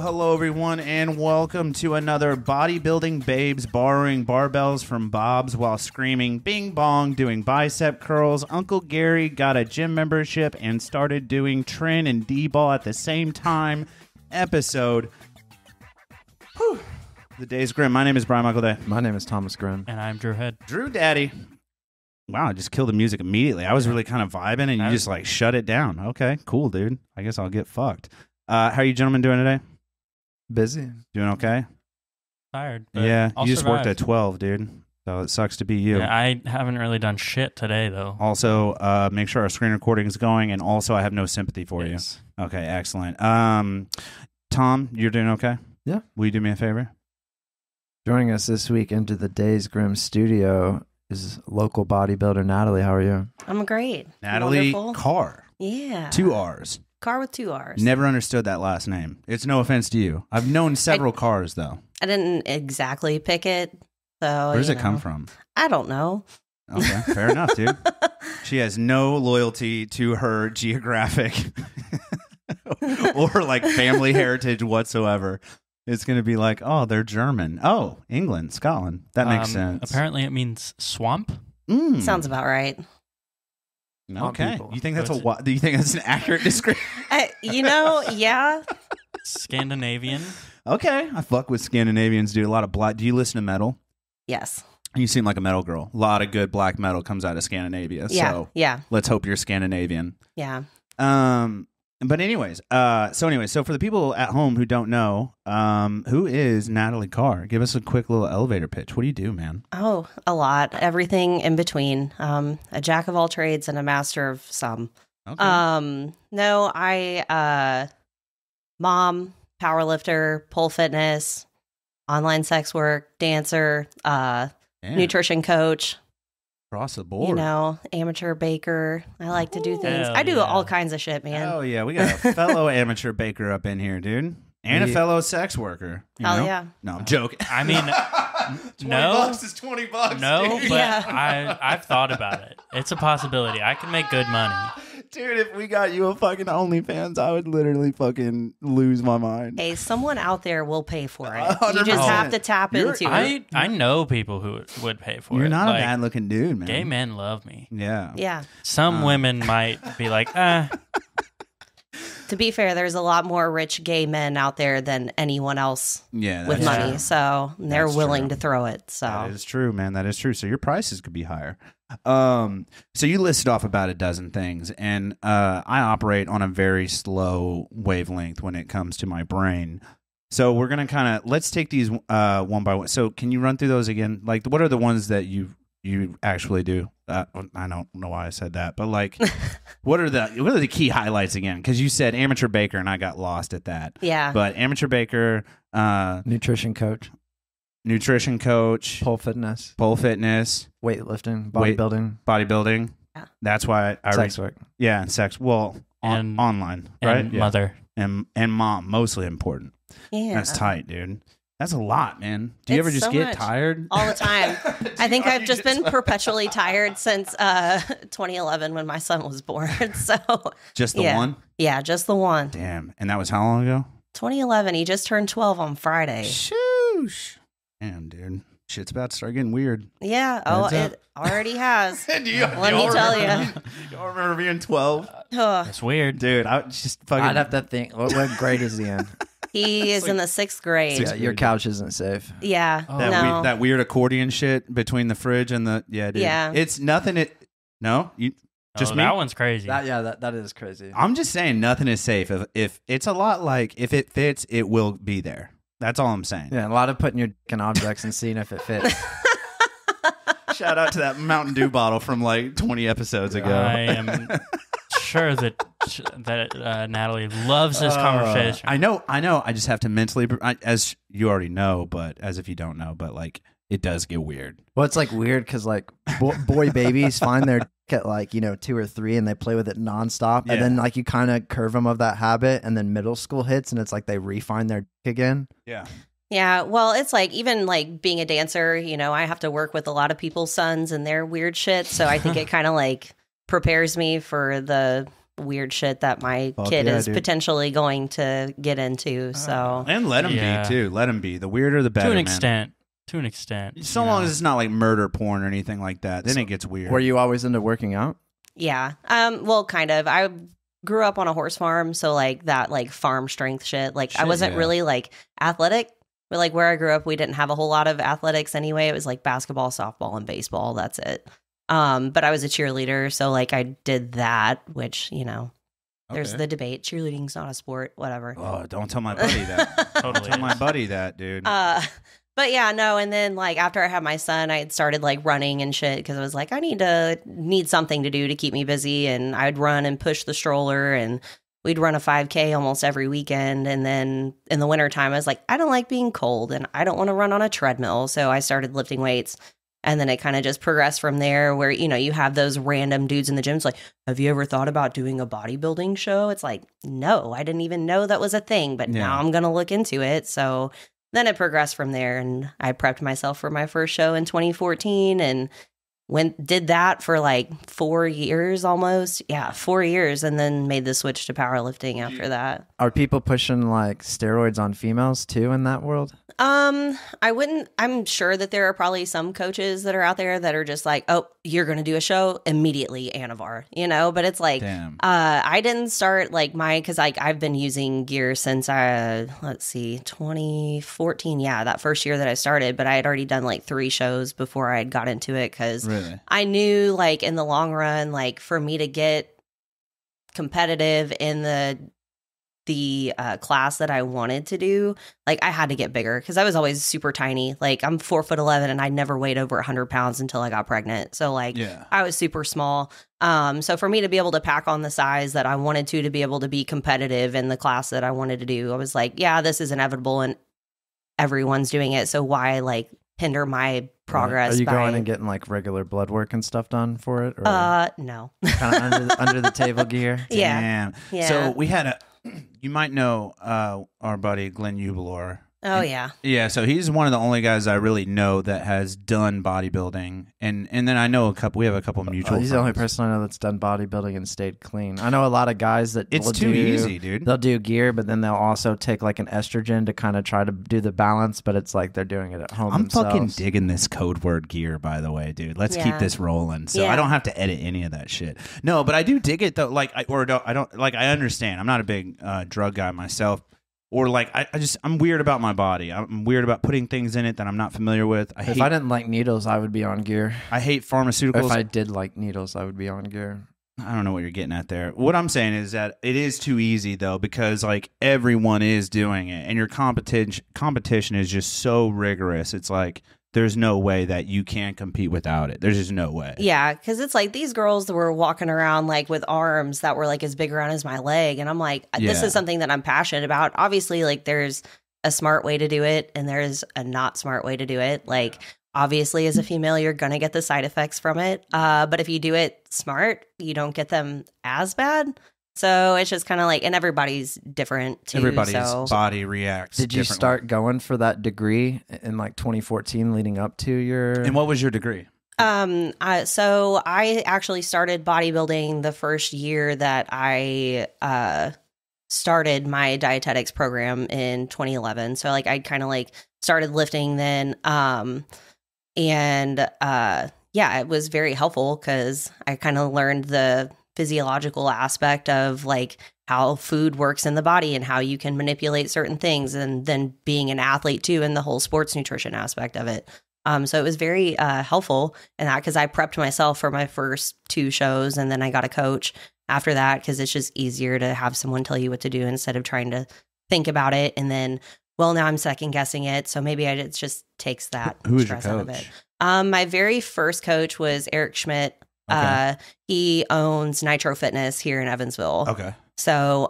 Hello, everyone, and welcome to another Bodybuilding Babes borrowing barbells from Bob's while screaming bing bong, doing bicep curls. Uncle Gary got a gym membership and started doing trin and D-ball at the same time episode. Whew. The Days Grimm. My name is Brian Michael Day. My name is Thomas Grimm. And I'm Drew Head. Drew Daddy. Wow, I just killed the music immediately. I was really kind of vibing, and you just like shut it down. Okay, cool, dude. I guess I'll get fucked. How are you gentlemen doing today? Busy. Doing okay? Tired. Yeah, I'll you just worked survive. at 12, dude. So it sucks to be you. Yeah, I haven't really done shit today, though. Also, make sure our screen recording is going, and also I have no sympathy for Yes. you. Okay, excellent. Tom, you're doing okay? Yeah. Will you do me a favor? Joining us this week into the Days Grimm studio is local bodybuilder Natalie. How are you? I'm great. Natalie Wonderful. Carr. Yeah. 2 R's. Carr with 2 R's. Never understood that last name. It's no offense to you. I've known several Cars, though. I didn't exactly pick it. So Where does it come from? I don't know. Okay, fair enough, dude. She has no loyalty to her geographic or like family heritage whatsoever. It's going to be like, oh, they're German. Oh, England, Scotland. That makes sense. Apparently it means swamp. Sounds about right. Okay. You think that's do you think that's an accurate description? Yeah. Scandinavian. Okay. I fuck with Scandinavians, dude. A lot of black. Do you listen to metal? Yes. You seem like a metal girl. A lot of good black metal comes out of Scandinavia. Yeah. So Yeah. let's hope you're Scandinavian. Yeah. But anyways, so for the people at home who don't know, who is Natalie Carr? Give us a quick little elevator pitch. What do you do, man? Oh, a lot. Everything in between. A jack of all trades and a master of some. Okay. No, mom, powerlifter, pole fitness, online sex work, dancer, nutrition coach. Across the board. You know, amateur baker. I like to do things. Hell I do yeah. all kinds of shit, man. Oh, yeah. We got a fellow amateur baker up in here, dude. And a fellow sex worker. You Hell know? yeah. No, I'm joking. I mean, $20 is $20. no, dude. but Yeah. I've thought about it. It's a possibility. I can make good money. Dude, if we got you a fucking OnlyFans, I would literally fucking lose my mind. Hey, someone out there will pay for it. 100%. You just have to tap into it. I know people who would pay for it. You're not a Like, bad looking dude, man. Gay men love me. Yeah. Yeah. Some women might be like, To be fair, there's a lot more rich gay men out there than anyone else Yeah. with that's money. true. So they're That's willing true. to throw it. So That is true, man. That is true. So your prices could be higher. So you listed off about a dozen things, and I operate on a very slow wavelength when it comes to my brain. So we're gonna let's take these one by one. So can you run through those again? Like, what are the ones that you actually do? I don't know why I said that, but like, what are the key highlights again? Because you said amateur baker, and I got lost at that. yeah. But amateur baker, Nutrition coach, nutrition coach, pole fitness, weightlifting, bodybuilding. Yeah. That's why I sex work. Yeah, and sex. Well, And- online, right? and mother. and mom, mostly important. Yeah. That's tight, dude. That's a lot, man. Do you It's ever just so get much. tired? All the time. I think I've just been perpetually tired since 2011 when my son was born. So Just the yeah. one? Yeah, just the one. Damn. And that was how long ago? 2011. He just turned 12 on Friday. Shoosh. Damn, dude. Shit's about to start getting weird. Yeah. Heads up. It already has. Let Let me tell you. Y'all remember being 12? That's weird. Dude, I just fucking... I'd have to think. What grade is he in? He is in the 6th grade. Yeah, your couch isn't safe. Yeah. Oh. No. that weird accordion shit between the fridge and the... Yeah, dude. Yeah. It's nothing... No? You... Just me? That one's crazy. That is crazy. I'm just saying nothing is safe. If it's a lot like if it fits, it will be there. That's all I'm saying. Yeah, a lot of putting your dick in objects and seeing if it fits. Shout out to that Mountain Dew bottle from like 20 episodes ago. I am sure that Natalie loves this conversation. I know. I just have to mentally, as you already know, but as if you don't know, but like it does get weird. Well, it's like weird because like boy babies find their dick at like 2 or 3 and they play with it nonstop, and then like you kind of curve them of that habit, and then middle school hits and it's like they refine their dick again. Yeah. Yeah, well, it's like even like being a dancer, I have to work with a lot of people's sons and their weird shit. So I think it kind of like prepares me for the weird shit that my Fuck kid yeah, is dude. potentially going to get into. So And let him Yeah. be too. Let him be. The weirder, the better. To an man. extent. To an extent. So you long know. as it's not like murder porn or anything like that, then it gets weird. Were you always into working out? yeah, well, kind of. I grew up on a horse farm, so like that like farm strength shit. Like I Shit, wasn't yeah. really like athletic. But like where I grew up, we didn't have a whole lot of athletics anyway. It was like basketball, softball, and baseball. That's it. But I was a cheerleader, so like I did that, which, you know, there's Okay. the debate. Cheerleading's not a sport, whatever. Oh, don't tell my buddy that. Totally Tell my is. buddy that, dude. But yeah, no. And then like after I had my son, I had started like running and shit because I was like, I need something to do to keep me busy. And I'd run and push the stroller, and we'd run a 5K almost every weekend. And then in the wintertime, I was like, I don't like being cold and I don't want to run on a treadmill. So I started lifting weights. And then it kind of just progressed from there where, you know, you have those random dudes in the gyms like, have you ever thought about doing a bodybuilding show? It's like, no, I didn't even know that was a thing, but Yeah. now I'm going to look into it. So then it progressed from there, and I prepped myself for my first show in 2014 and did that for like 4 years almost. Yeah, 4 years, and then made the switch to powerlifting after that. Are people pushing like steroids on females too in that world? I'm sure that there are probably some coaches that are out there that are just like, oh, you're going to do a show immediately, Anavar, you know, but it's like, Damn. I didn't start like cause like I've been using gear since 2014. Yeah. That first year that I started, but I had already done like 3 shows before I had got into it. Cause Really? I knew like in the long run, like for me to get competitive in the class that I wanted to do, like I had to get bigger because I was always super tiny. Like I'm 4'11" and I never weighed over 100 pounds until I got pregnant. So like Yeah. I was super small. So for me to be able to pack on the size that I wanted to be able to be competitive in the class that I wanted to do, I was like, yeah, this is inevitable and everyone's doing it. So why like hinder my progress? Are you by, going and getting like regular blood work and stuff done for it? Or no. kind of under the table gear? Yeah. Damn. Yeah. So we had you might know our buddy Glenn Ubelor. Oh yeah. Yeah, so he's one of the only guys I really know that has done bodybuilding, and then I know we have a couple mutual. He's the only friends. person I know that's done bodybuilding and stayed clean. I know a lot of guys that It's will too do- easy, dude. They'll do gear, but then they'll also take like an estrogen to kind of try to do the balance, but it's like they're doing it at home I'm themselves. fucking digging this code word gear, by the way, dude. Let's keep Yeah. this rolling, so Yeah. I don't have to edit any of that shit. No, but I do dig it though. Like I understand. I'm not a big drug guy myself, or like I'm weird about my body. I'm weird about putting things in it that I'm not familiar with. If I didn't like needles, I would be on gear. I hate pharmaceuticals. If I did like needles, I would be on gear. I don't know what you're getting at there. What I'm saying is that it is too easy though, because like everyone is doing it, and your competition is just so rigorous. It's like there's no way that you can compete without it. There's just no way. Yeah, because it's like these girls that were walking around like with arms that were like as big around as my leg. And I'm like, this Yeah. is something that I'm passionate about. Obviously, like there's a smart way to do it and there's a not smart way to do it. Like, obviously, as a female, you're going to get the side effects from it. But if you do it smart, you don't get them as bad. So it's just kind of like, and everybody's different too. Everybody's so. body reacts. Did you differently. start going for that degree in like 2014 leading up to your... And what was your degree? So I actually started bodybuilding the first year that I started my dietetics program in 2011. So like I kind of like started lifting then, yeah, it was very helpful because I kind of learned the physiological aspect of like how food works in the body and how you can manipulate certain things, and then being an athlete too, and the whole sports nutrition aspect of it. So it was very helpful in that because I prepped myself for my first 2 shows, and then I got a coach after that because it's just easier to have someone tell you what to do instead of trying to think about it. And then, well, now I'm second guessing it. So maybe it just takes that Who was your stress out of coach? it. My very first coach was Eric Schmidt. Okay. He owns Nitro Fitness here in Evansville. Okay. So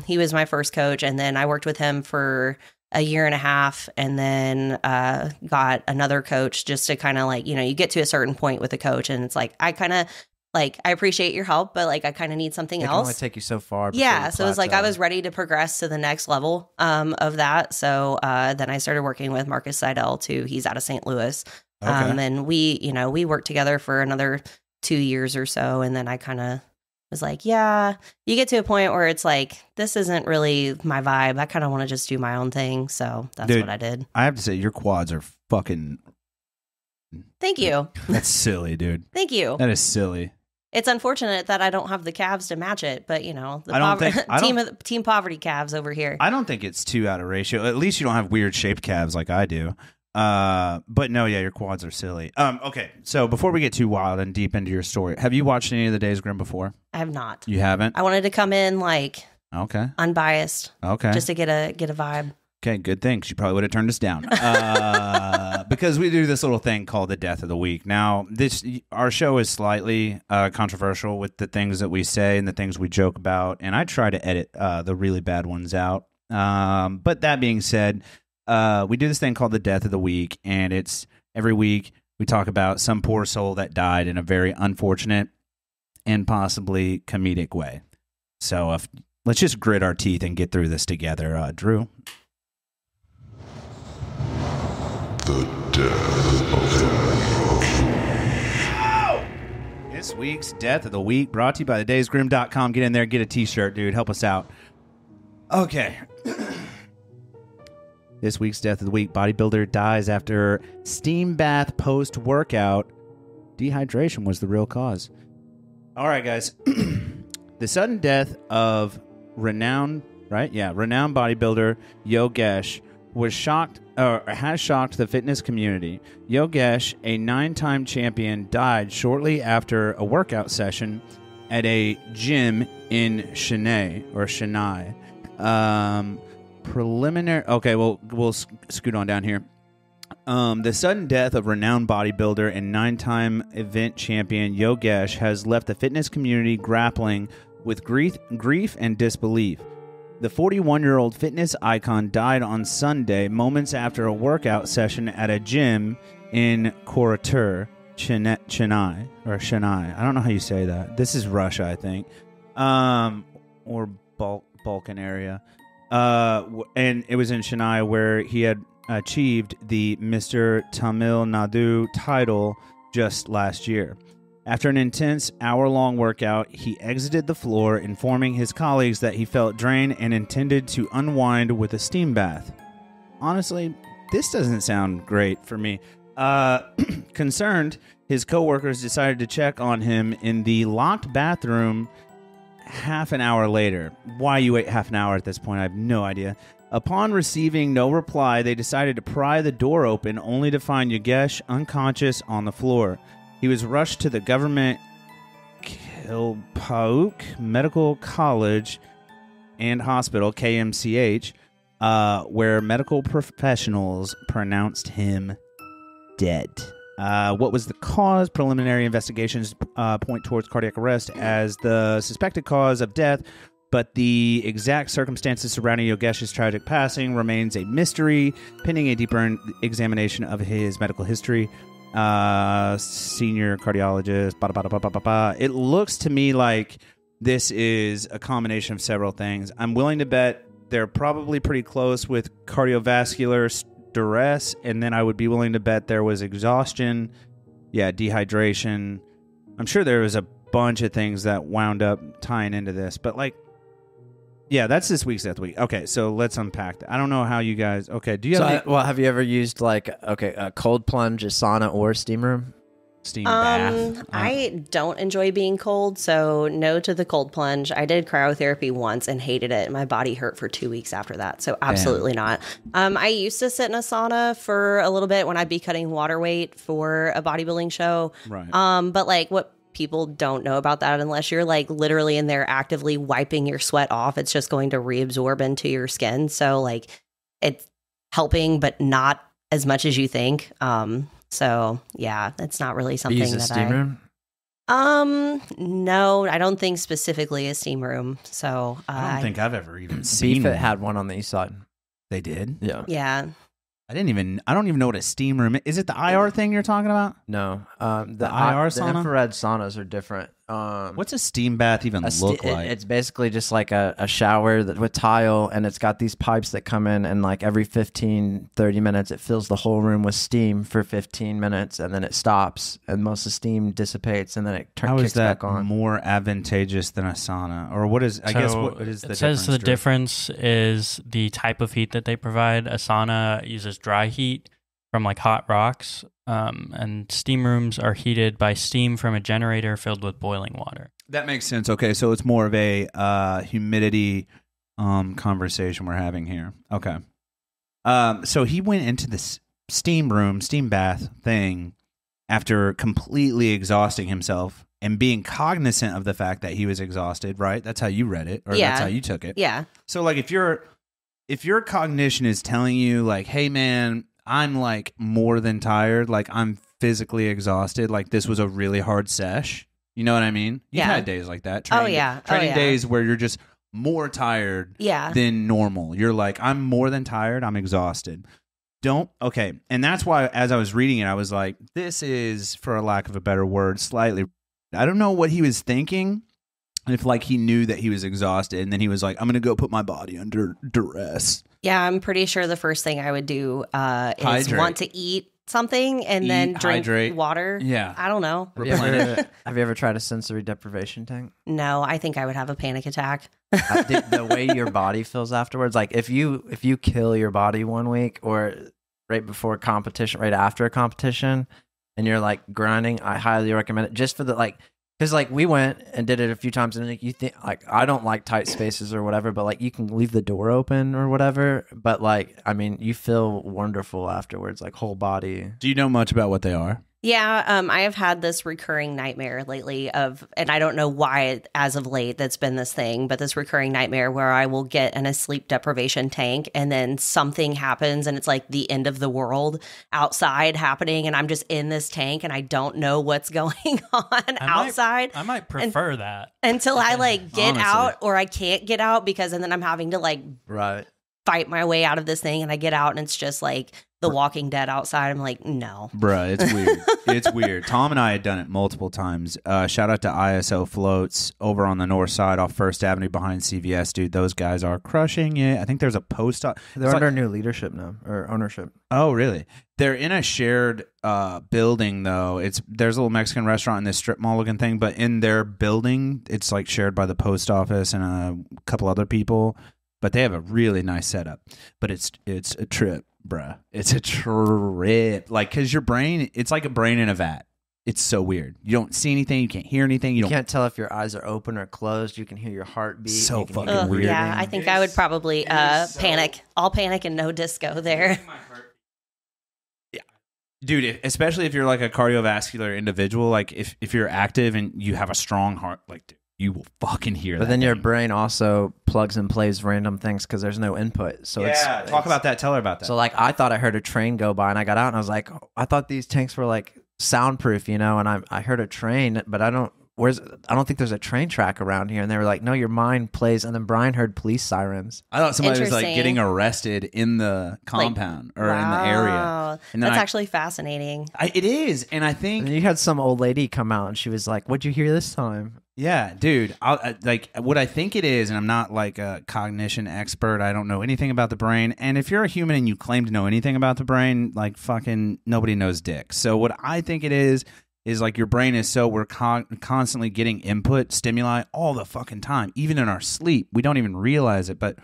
he was my first coach, and then I worked with him for a year and a half, and then got another coach just to kind of like, you know, you get to a certain point with a coach and it's like, I kind of like, I appreciate your help, but like, I kind of need something It can only else. take you so far. before Yeah. you So it was like, I plateau. was ready to progress to the next level of that. So then I started working with Marcus Seidel too. He's out of St. Louis. Okay. And we worked together for another 2 years or so. And then I kind of was like, yeah, you get to a point where it's like, this isn't really my vibe. I kind of want to just do my own thing. So that's what I did. I have to say, your quads are fucking... Thank you. That's silly, dude. Thank you. That is silly. It's unfortunate that I don't have the calves to match it, but the team poverty calves over here. I don't think it's too out of ratio. At least you don't have weird shaped calves like I do. But no, yeah, your quads are silly. Okay, so before we get too wild and deep into your story, have you watched any of the Days Grimm before? I have not. You haven't? I wanted to come in like unbiased. Okay. Just to get a vibe. Okay, good thing. She probably would have turned us down because we do this little thing called the Death of the Week. Now, our show is slightly controversial with the things that we say and the things we joke about, and I try to edit the really bad ones out. But that being said, we do this thing called the Death of the Week, and it's every week we talk about some poor soul that died in a very unfortunate and possibly comedic way. So let's just grit our teeth and get through this together. Drew? The Death of the Week. This week's Death of the Week brought to you by Thedaysgrimm.com. Get in there, get a t-shirt, dude. Help us out. Okay. This week's Death of the Week, bodybuilder dies after steam bath post-workout. Dehydration was the real cause. All right, guys. The sudden death of renowned bodybuilder Yogesh has shocked the fitness community. Yogesh, a 9-time champion, died shortly after a workout session at a gym in Chennai. Okay, we'll scoot on down here. The sudden death of renowned bodybuilder and 9-time event champion Yogesh has left the fitness community grappling with grief and disbelief. The 41-year-old fitness icon died on Sunday, moments after a workout session at a gym in Koratur, Chennai. I don't know how you say that. This is Russia, I think, or Balkan area. And it was in Chennai where he had achieved the Mr. Tamil Nadu title just last year. After an intense hour-long workout, he exited the floor, informing his colleagues that he felt drained and intended to unwind with a steam bath. Honestly, this doesn't sound great for me. Concerned, his coworkers decided to check on him in the locked bathroom half an hour later. Why you wait half an hour at this point, I have no idea. Upon receiving no reply, they decided to pry the door open, only to find Yogesh unconscious on the floor. He was rushed to the government Kilpauk Medical College and Hospital, KMCH, where medical professionals pronounced him dead. What was the cause? Preliminary investigations point towards cardiac arrest as the suspected cause of death, but the exact circumstances surrounding Yogesh's tragic passing remains a mystery, pending a deeper examination of his medical history. Senior cardiologist, It looks to me like this is a combination of several things. I'm willing to bet they're probably pretty close with cardiovascular duress, and then I would be willing to bet there was exhaustion, dehydration. I'm sure there was a bunch of things that wound up tying into this, but that's this week's Death Week. Okay, so let's unpack that. I don't know how you guys... Okay, do you have... have you ever used a cold plunge, a sauna, or steam room? Steam bath? I don't enjoy being cold, so no to the cold plunge. I did cryotherapy once and hated it. My body hurt for 2 weeks after that, so absolutely not. I used to sit in a sauna for a little bit when I'd be cutting water weight for a bodybuilding show. Right. But what people don't know about that, unless you're literally in there actively wiping your sweat off, it's just going to reabsorb into your skin. So it's helping, but not as much as you think. So yeah, it's not really something use a steam room? No, I don't think specifically a steam room. So I don't think I've ever even seen BFIT one. had one on the east side. They did? Yeah. Yeah. I don't even know what a steam room is. Is it the IR thing you're talking about? No, The IR the sauna? infrared saunas are different. What's a steam bath even look like? It's basically just like a shower with tile, and it's got these pipes that come in, and like every 15, 30 minutes, it fills the whole room with steam for 15 minutes, and then it stops, and most of the steam dissipates, and then it How kicks is that back on. more advantageous than a sauna? Or what is, I guess, what is the it says difference? the Drew? difference is the type of heat that they provide. A sauna uses dry heat from like hot rocks, and steam rooms are heated by steam from a generator filled with boiling water. That makes sense. Okay, so it's more of a humidity conversation we're having here. Okay. So he went into this steam bath thing after completely exhausting himself and being cognizant of the fact that he was exhausted, right? That's how you read it, or that's how you took it. Yeah. So like if your cognition is telling you like, hey man, I'm like more than tired, like I'm physically exhausted, like this was a really hard sesh. You know what I mean? You've had days like that. Training days where you're just more tired than normal. You're like, I'm more than tired. I'm exhausted. Okay. And that's why as I was reading it, I was like, this is, for a lack of a better word, slightly, I don't know what he was thinking. If like he knew that he was exhausted and then he was like, I'm going to go put my body under duress. Yeah, I'm pretty sure the first thing I would do is Hydrate. want to eat something and then drink water. Yeah. I don't know. Have you ever tried a sensory deprivation tank? No, I think I would have a panic attack. The way your body feels afterwards, like if you kill your body one week or right before competition, right after a competition, and you're like grinding, I highly recommend it just for the like. Because like we went and did it a few times, and like you think like I don't like tight spaces or whatever, but like you can leave the door open or whatever. But like I mean, you feel wonderful afterwards, like whole body. Do you know much about what they are? Yeah, I have had this recurring nightmare lately and I don't know why as of late that's been this thing, but this recurring nightmare where I will get in a sleep deprivation tank and then something happens and it's like the end of the world outside happening and I'm just in this tank and I don't know what's going on outside. I might prefer that. Until I like get Honestly. out or I can't get out and then I'm having to like fight my way out of this thing and I get out and it's just like The Walking Dead outside. I'm like, no. Bruh, it's weird. It's weird. Tom and I had done it multiple times. Shout out to ISO Floats over on the north side off First Avenue behind CVS, dude. Those guys are crushing it. I think there's a post. They're under new leadership now, or ownership. Oh, really? They're in a shared building, though. There's a little Mexican restaurant in this strip mall looking thing, but in their building, it's like shared by the post office and a couple other people. But they have a really nice setup. But it's a trip, bruh. It's a trip. Like, because your brain, it's like a brain in a vat. It's so weird. You don't see anything. You can't hear anything. You can't tell if your eyes are open or closed. You can hear your heartbeat. So fucking weird. Yeah, I think I would probably panic. I'll panic and no disco there. Yeah, dude. Especially if you're like a cardiovascular individual, like if you're active and you have a strong heart, like dude, you will fucking hear that. But then your thing. brain also plugs and plays random things because there's no input. So talk about that. Tell her about that. So like I thought I heard a train go by and I got out and I was like, I thought these tanks were like soundproof, you know, and I heard a train, but I don't think there's a train track around here. And they were like, no, your mind plays. And then Brian heard police sirens. I thought somebody was like getting arrested in the compound in the area. And that's actually fascinating. It is. And I think and you had some old lady come out and she was like, what'd you hear this time? Yeah, dude. Like what I think it is, and I'm not like a cognition expert. I don't know anything about the brain. And if you're a human and you claim to know anything about the brain, like fucking nobody knows dick. So what I think it is like your brain is we're constantly getting input, stimuli all the fucking time, even in our sleep. We don't even realize it, but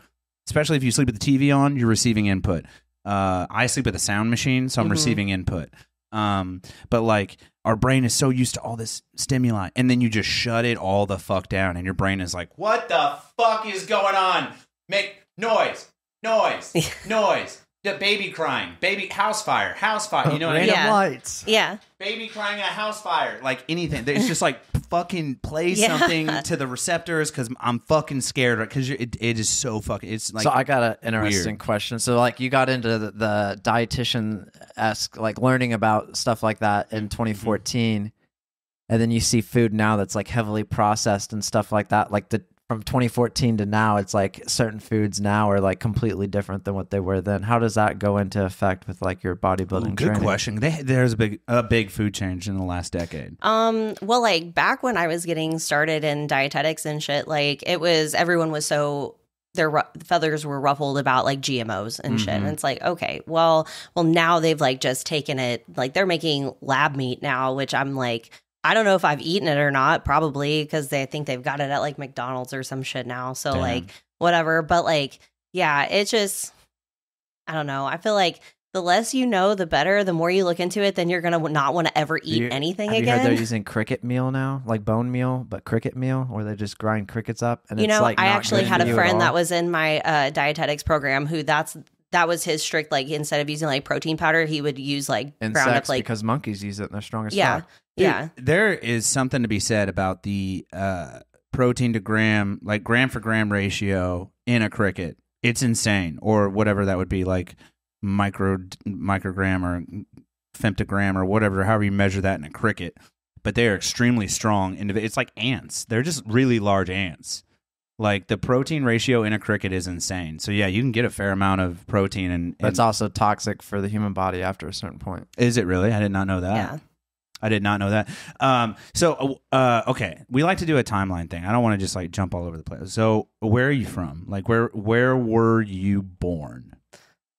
especially if you sleep with the TV on, you're receiving input. I sleep with a sound machine, so I'm receiving input. But like our brain is so used to all this stimuli, and then you just shut it all the fuck down, and your brain is like, "What the fuck is going on? Make noise. The baby crying, baby house fire. You know what I mean? Random lights. Yeah. Baby crying at house fire, like anything. It's just like fucking play something to the receptors because I'm fucking scared because it is so fucking. It's like so. I got an interesting question. So like you got into the dietitian-esque, like learning about stuff like that in 2014, and then you see food now that's like heavily processed and stuff like that. Like the from 2014 to now, it's like certain foods now are like completely different than what they were then. How does that go into effect with like your bodybuilding Good training? question. There's a big food change in the last decade. Well, like back when I was getting started in dietetics and shit, like everyone was so their feathers were ruffled about like GMOs and shit. And it's like, okay, well, now they've like just taken it, like they're making lab meat now, which I'm like, I don't know if I've eaten it or not, probably because they think they've got it at like McDonald's or some shit now. So Damn. like whatever. But like, yeah, it's just, I don't know. I feel like the less you know, the better. The more you look into it, then you're going to not want to ever eat anything have again. You heard they're using cricket meal now, like bone meal, but cricket meal, where they just grind crickets up. And you know, like I not actually good had for a you at friend all. that was in my dietetics program who that was his strict, like instead of using like protein powder, he would use like ground up insects like because monkeys use it and they're strong as yeah. fuck. Yeah. There is something to be said about the protein to gram, like gram for gram ratio in a cricket. It's insane, or whatever that would be, like microgram or femtogram or whatever, however you measure that in a cricket. But they are extremely strong. It's like ants. They're just really large ants. Like the protein ratio in a cricket is insane. So yeah, you can get a fair amount of protein, and That's also toxic for the human body after a certain point. is it really? I did not know that. Yeah. I did not know that. Okay, we like to do a timeline thing. I don't want to just like jump all over the place. So, where are you from? Like, where were you born?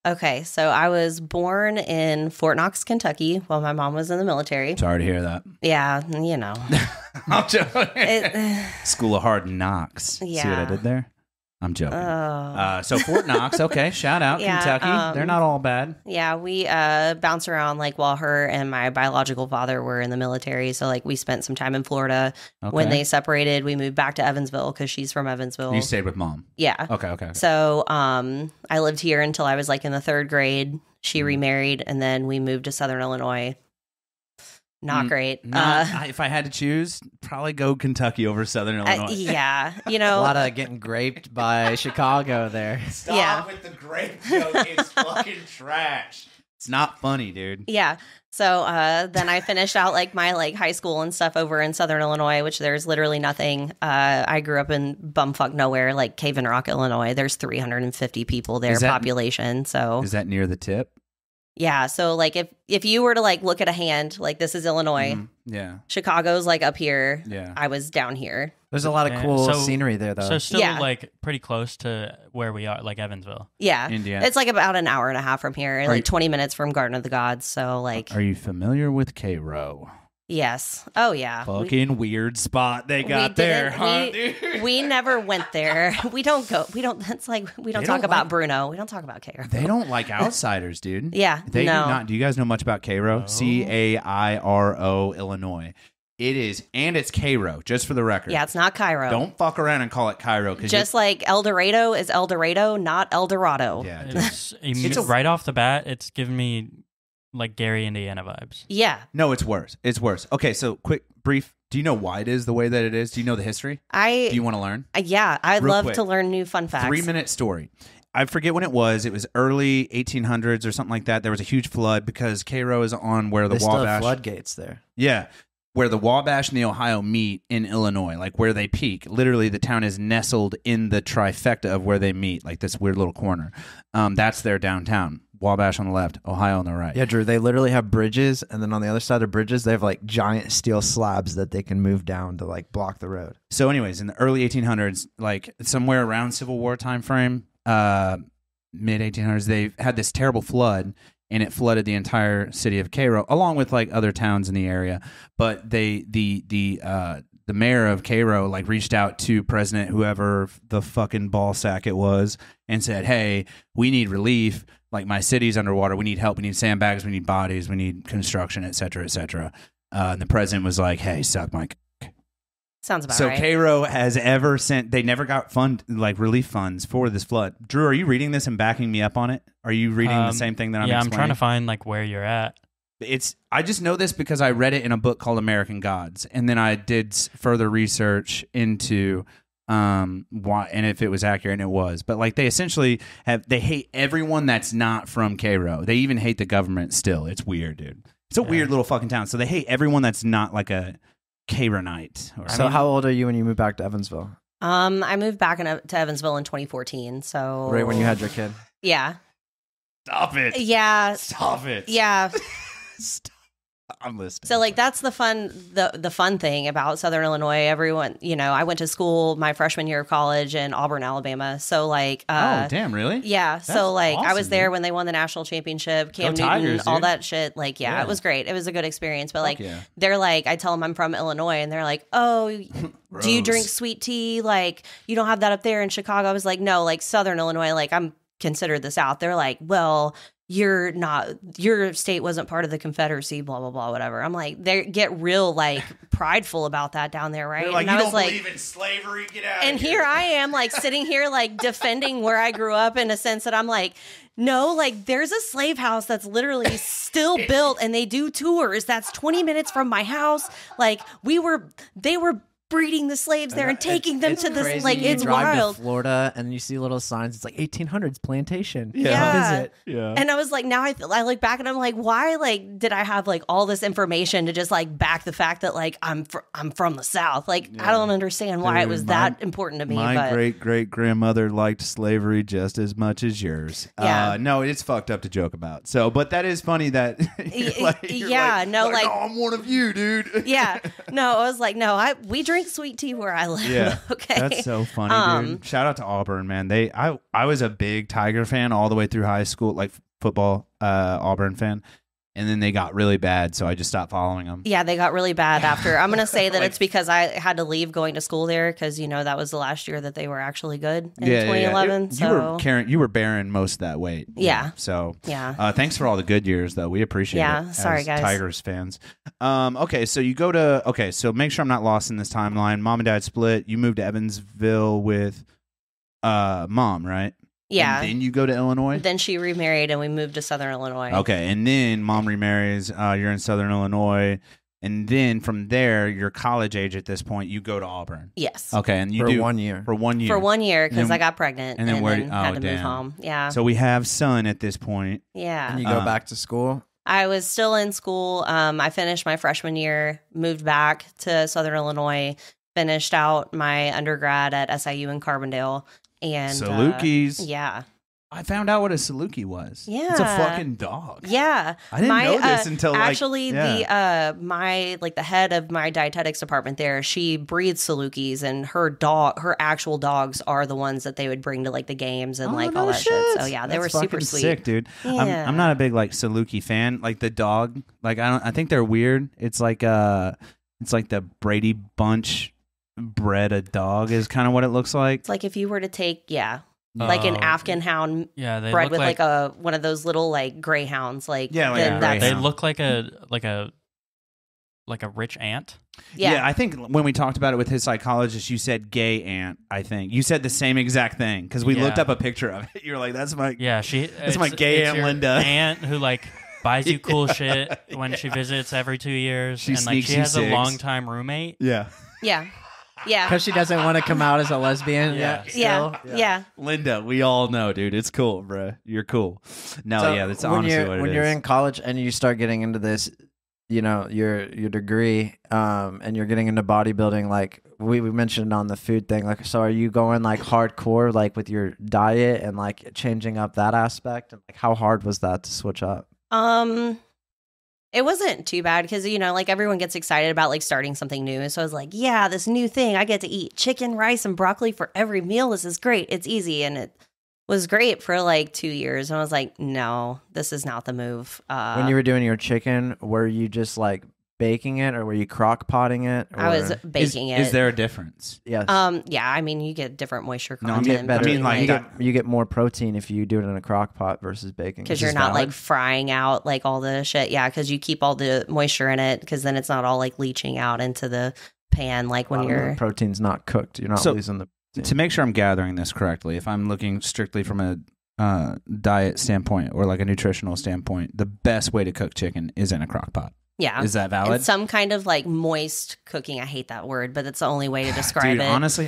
Okay, so I was born in Fort Knox, Kentucky, while my mom was in the military. Sorry to hear that. Yeah, you know. I'm joking. School of Hard Knocks. See what I Yeah. did there? I'm joking. Oh. So Fort Knox, okay, shout out Yeah, Kentucky. They're not all bad. Yeah, we bounce around like while her and my biological father were in the military. So like we spent some time in Florida. Okay. When they separated, we moved back to Evansville because she's from Evansville. You stayed with mom. Yeah. Okay. So I lived here until I was like in the third grade. She remarried, and then we moved to Southern Illinois. Not great. If I had to choose, probably go Kentucky over Southern Illinois. Yeah, you A know. lot of getting graped by Chicago there. Stop Yeah. with the grape joke. It's fucking trash. It's not funny, dude. Yeah. So then I finished out like my like high school and stuff over in Southern Illinois, which there's literally nothing. I grew up in bumfuck nowhere, like Cave and Rock, Illinois. There's 350 people there, Is that- population. So Is that near the tip? yeah. So like if you were to like look at a hand, like this is Illinois, Yeah. Chicago's like up here. Yeah. I was down here. There's a lot of Yeah, cool so- scenery there, though. So still Yeah. like pretty close to where we are, like Evansville. Yeah. Indiana. It's like about an hour and a half from here, Are like you- 20 minutes from Garden of the Gods. So like, Are you familiar with Cairo? yes. Oh yeah. Fucking weird spot they got there, huh, dude? We never went there. We don't go. We don't. That's like we don't They talk don't about like- Bruno. We don't talk about Cairo. They don't like outsiders, dude. Yeah. They no. do not. Do you guys know much about Cairo? No. Cairo, Illinois. It is, and it's Cairo, just for the record. Yeah, it's not Cairo. Don't fuck around and call it Cairo. Just like El Dorado is El Dorado, not El Dorado. Yeah, dude. It's right off the bat, it's giving me like Gary, Indiana vibes. Yeah. No, it's worse. It's worse. Okay, so quick, brief. Do you know why it is the way that it is? Do you know the history? Do you want to learn? Yeah, I'd Real love quick. to learn new fun facts. 3-minute story. I forget when it was. It was early 1800s or something like that. There was a huge flood because Cairo is on where the They still have Wabash. floodgates there. Yeah. Where the Wabash and the Ohio meet in Illinois, like where they peak. Literally, the town is nestled in the trifecta of where they meet, like this weird little corner. That's their downtown. Wabash on the left, Ohio on the right. Yeah, Drew, they literally have bridges, and then on the other side of bridges, they have like giant steel slabs that they can move down to like block the road. So, anyways, in the early 1800s, like somewhere around Civil War time frame, mid 1800s, they had this terrible flood, and it flooded the entire city of Cairo, along with like other towns in the area. But the mayor of Cairo like reached out to President whoever the fucking ball sack it was and said, "Hey, we need relief. Like my city's underwater. We need help. We need sandbags. We need bodies. We need construction, et cetera, et cetera." And the president was like, "Hey, suck my." Sounds about So right. Cairo has ever sent. They never got like relief funds for this flood. Drew, are you reading this and backing me up on it? Are you reading the same thing that I'm Yeah, explaining? I'm trying to find like where you're at. I just know this because I read it in a book called American Gods, and then I did further research into why and if it was accurate, and it was. But like they essentially they hate everyone that's not from Cairo. They even hate the government still. It's weird, dude. It's a weird little fucking town. So they hate everyone that's not like a Caironite. So how old are you when you moved back to Evansville? I moved back to Evansville in 2014. So Right when you had your kid. yeah, Stop it. yeah, Stop it. yeah. Stop. I'm listening. So like that's the fun thing about Southern Illinois. Everyone, I went to school my freshman year of college in Auburn, Alabama. So like, oh damn, really? yeah. That's So like, I awesome, was there dude. when they won the national championship. Cam Go Newton, Tigers, all dude. that shit. Like, yeah, Yeah. it was great. It was a good experience. But like, yeah. they're like, I tell them I'm from Illinois, and they're like, oh, do you Gross. drink sweet tea? Like, you don't have that up there in Chicago. I was like, no, like Southern Illinois. Like, I'm considered the South. They're like, well, you're not, your state wasn't part of the Confederacy, blah, blah, blah, whatever. I'm like, they get real like prideful about that down there, right? They're like, and you I don't was believe in slavery? Get out and of here I am like sitting here like defending where I grew up in a sense that I'm like, no, like there's a slave house that's literally still built and they do tours. That's 20 minutes from my house. Like they were breeding the slaves there and taking them to this, Crazy. like, You it's drive wild. to Florida and you see little signs. It's like 1800s plantation. Yeah. Visit. Yeah. And I was like, now I look back and I'm like, why like did I have like all this information to just like back the fact that like I'm from the South? Like I don't understand why it Dude, was that important to me. My but great grandmother liked slavery just as much as yours. Yeah. No, it's fucked up to joke about. So, but that is funny that I'm one of you, dude. yeah, no, I was like, no, we drink sweet tea where I live. Yeah. Okay. That's so funny, dude. Shout out to Auburn, man. I was a big Tiger fan all the way through high school, like football, Auburn fan. And then they got really bad, so I just stopped following them. Yeah, they got really bad after. I'm going to say that Like- it's because I had to leave going to school there because, that was the last year that they were actually good in Yeah, 2011. So, you were bearing most of that weight. Yeah. So yeah. thanks for all the good years, though. We appreciate it. Yeah, sorry, as guys. Tigers fans. Okay, so so make sure I'm not lost in this timeline. Mom and dad split. You moved to Evansville with mom, right? Yeah. And then you go to Illinois? Then she remarried and we moved to Southern Illinois. Okay, and then mom remarries. You're in Southern Illinois. And then from there, you're college age at this point. You go to Auburn. Yes. Okay, and you For do 1 year. For 1 year. For 1 year And because then- I got pregnant and and then then, where- had to move damn. home. Yeah. So we have son at this point. yeah. And you go back to school. I was still in school. I finished my freshman year, moved back to Southern Illinois, finished out my undergrad at SIU in Carbondale. And Salukis. yeah. I found out what a Saluki was. Yeah. It's a fucking dog. Yeah. I didn't know this until actually yeah. the head of my dietetics department there, she breeds Salukis and her actual dogs are the ones that they would bring to like the games and like all that shit. So yeah, they That's were super fucking sweet. sick, dude. Yeah. I'm not a big like Saluki fan. Like the dog, like I think they're weird. It's like the Brady Bunch bred a dog is kind of what it looks like. It's like if you were to take like an Oh. Afghan hound Yeah, they bred look with like, like one of those little like greyhounds, like Yeah, like then a that's they greyhound. look like a rich ant. yeah. I think when we talked about it with his psychologist, you said gay ant. I think you said the same exact thing because we looked Yeah. up a picture of it. You're like, that's my Yeah, That's my gay it's Aunt your Linda. aunt who like buys you cool shit when she visits every 2 years, She and like sneaks she you has a cigs. longtime roommate. yeah. yeah. Yeah. Because she doesn't want to come out as a lesbian Yeah. yet. Yeah. Still. Yeah. Linda, we all know, dude. It's cool, bro. You're cool. No, So yeah, that's when honestly you're, what it when is. you're in college and you start getting into this, your degree, and you're getting into bodybuilding, like we mentioned on the food thing, like, so are you going like hardcore, like with your diet and like changing up that aspect? And like, how hard was that to switch up? It wasn't too bad because, like everyone gets excited about like starting something new. So I was like, yeah, this new thing, I get to eat chicken, rice, and broccoli for every meal. This is great. It's easy. And it was great for like 2 years. And I was like, no, this is not the move. When you were doing your chicken, were you just like baking it or were you crock potting it? I was or- baking it. Is there a difference? Yes. Yeah, I mean, you get different moisture No, I content. mean- I mean, like, you get more protein if you do it in a crock pot versus baking. because Is you're this not valid? like frying out like all the shit. Yeah, because you keep all the moisture in it because then it's not all like leaching out into the pan like when you're. protein's not cooked. You're not So- losing the. To make sure I'm gathering this correctly, if I'm looking strictly from a diet standpoint or like a nutritional standpoint, the best way to cook chicken is in a crock pot. Yeah. Is that valid? And some kind of like moist cooking. I hate that word, but it's the only way to describe Dude, it. honestly,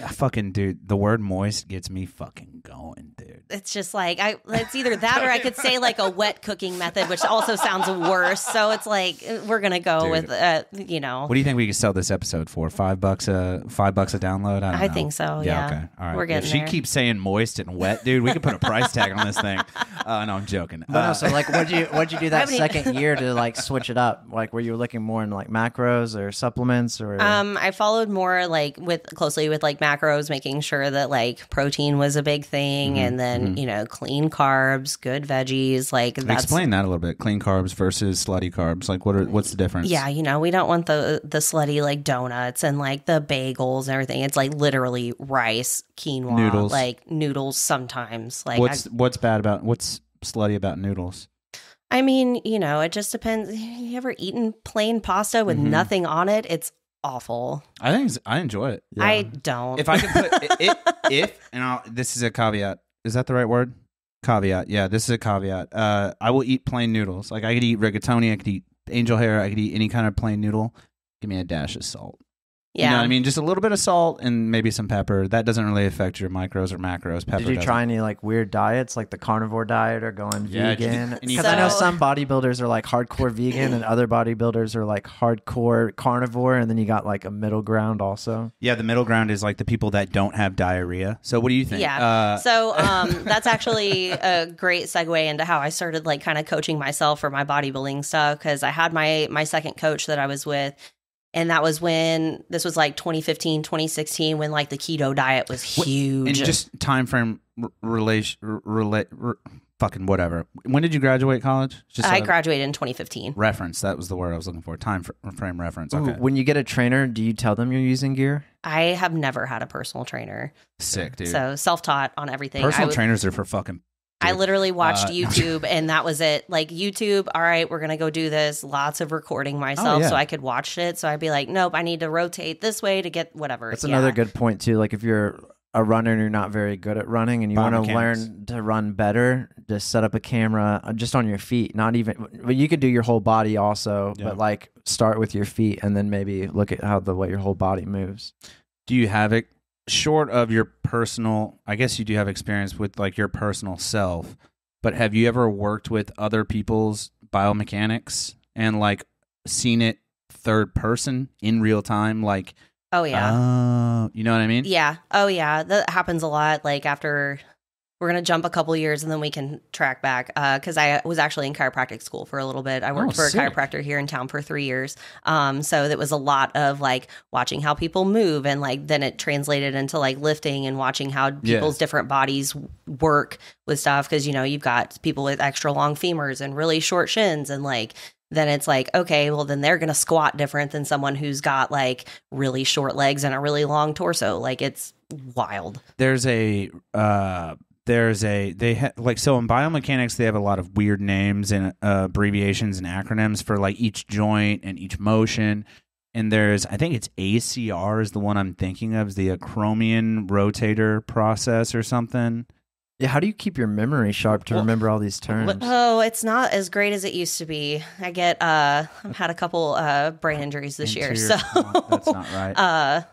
dude, the word moist gets me fucking going, dude. It's just like it's either that or I could say like a wet cooking method, which also sounds worse. So it's like we're gonna go Dude. with What do you think we could sell this episode for? $5 a download? I don't know. I think so. Yeah. Okay. All right. We're getting if she there. keeps saying moist and wet, dude, we could put a price tag on this thing. No, I'm joking. But no, so like, what'd you do that haven't even- second year to like switch it up? Like, were you looking more in like macros or supplements or? I followed more like closely with like macros, making sure that like protein was a big thing, and then clean carbs, good veggies. Like that's Explain that a little bit. Clean carbs versus slutty carbs. Like, what's the difference? Yeah, we don't want the slutty like donuts and like the bagels and everything. It's like literally rice, quinoa, Noodles. like noodles sometimes. Like what's slutty about noodles? I mean, it just depends. You ever eaten plain pasta with nothing on it? It's awful. I enjoy it. Yeah. I don't. If I could put this is a caveat. Is that the right word? Caveat. Yeah, this is a caveat. I will eat plain noodles. Like I could eat rigatoni, I could eat angel hair, I could eat any kind of plain noodle. Give me a dash of salt. yeah. You know what I mean? Just a little bit of salt and maybe some pepper. That doesn't really affect your micros or macros. Pepper Did you doesn't. try any like weird diets, like the carnivore diet or going Yeah, did you- vegan? and you- Because I know So- some bodybuilders are like hardcore vegan, and other bodybuilders are like hardcore carnivore, and then you got like a middle ground also. Yeah, the middle ground is like the people that don't have diarrhea. So what do you think? Yeah. So that's actually a great segue into how I started like kind of coaching myself for my bodybuilding stuff, because I had my second coach that I was with. And that was when this was like 2015, 2016, when like the keto diet was huge. And just time frame fucking whatever. When did you graduate college? Just I graduated in 2015. reference. That was the word I was looking for. Time frame reference. Ooh, Okay. when you get a trainer, do you tell them you're using gear? I have never had a personal trainer. Sick, dude. So self-taught on everything. Personal trainers are for fucking. I literally watched no. YouTube and that was it. Like YouTube, all right, we're going to go do this. Lots of recording myself yeah. so I could watch it. So I'd be like, nope, I need to rotate this way to get whatever. That's another good point too. Like if you're a runner and you're not very good at running and you want to Biomechanics. learn to run better, just set up a camera just on your feet. Not even, but you could do your whole body also, Yeah. but like start with your feet and then maybe look at how the way your whole body moves. Do you have it short of your personal? I guess you do have experience with like your personal self, but have you ever worked with other people's biomechanics and like seen it third person in real time? Like, Oh, yeah. you know what I mean? Yeah. Oh, yeah. That happens a lot. Like after we're going to jump a couple years and then we can track back. Because I was actually in chiropractic school for a little bit. I worked for a sick. chiropractor here in town for 3 years. So that was a lot of like watching how people move, and like then it translated into like lifting and watching how people's different bodies work with stuff. Because, you've got people with extra long femurs and really short shins, and like then it's like, okay, well, then they're going to squat different than someone who's got like really short legs and a really long torso. Like it's wild. There's a so in biomechanics they have a lot of weird names and abbreviations and acronyms for like each joint and each motion. And I think it's ACR is the one I'm thinking of, is the acromion rotator process or something. Yeah, how do you keep your memory sharp to remember all these terms? Oh, it's not as great as it used to be. I've had a couple brain injuries this year, so That's not right.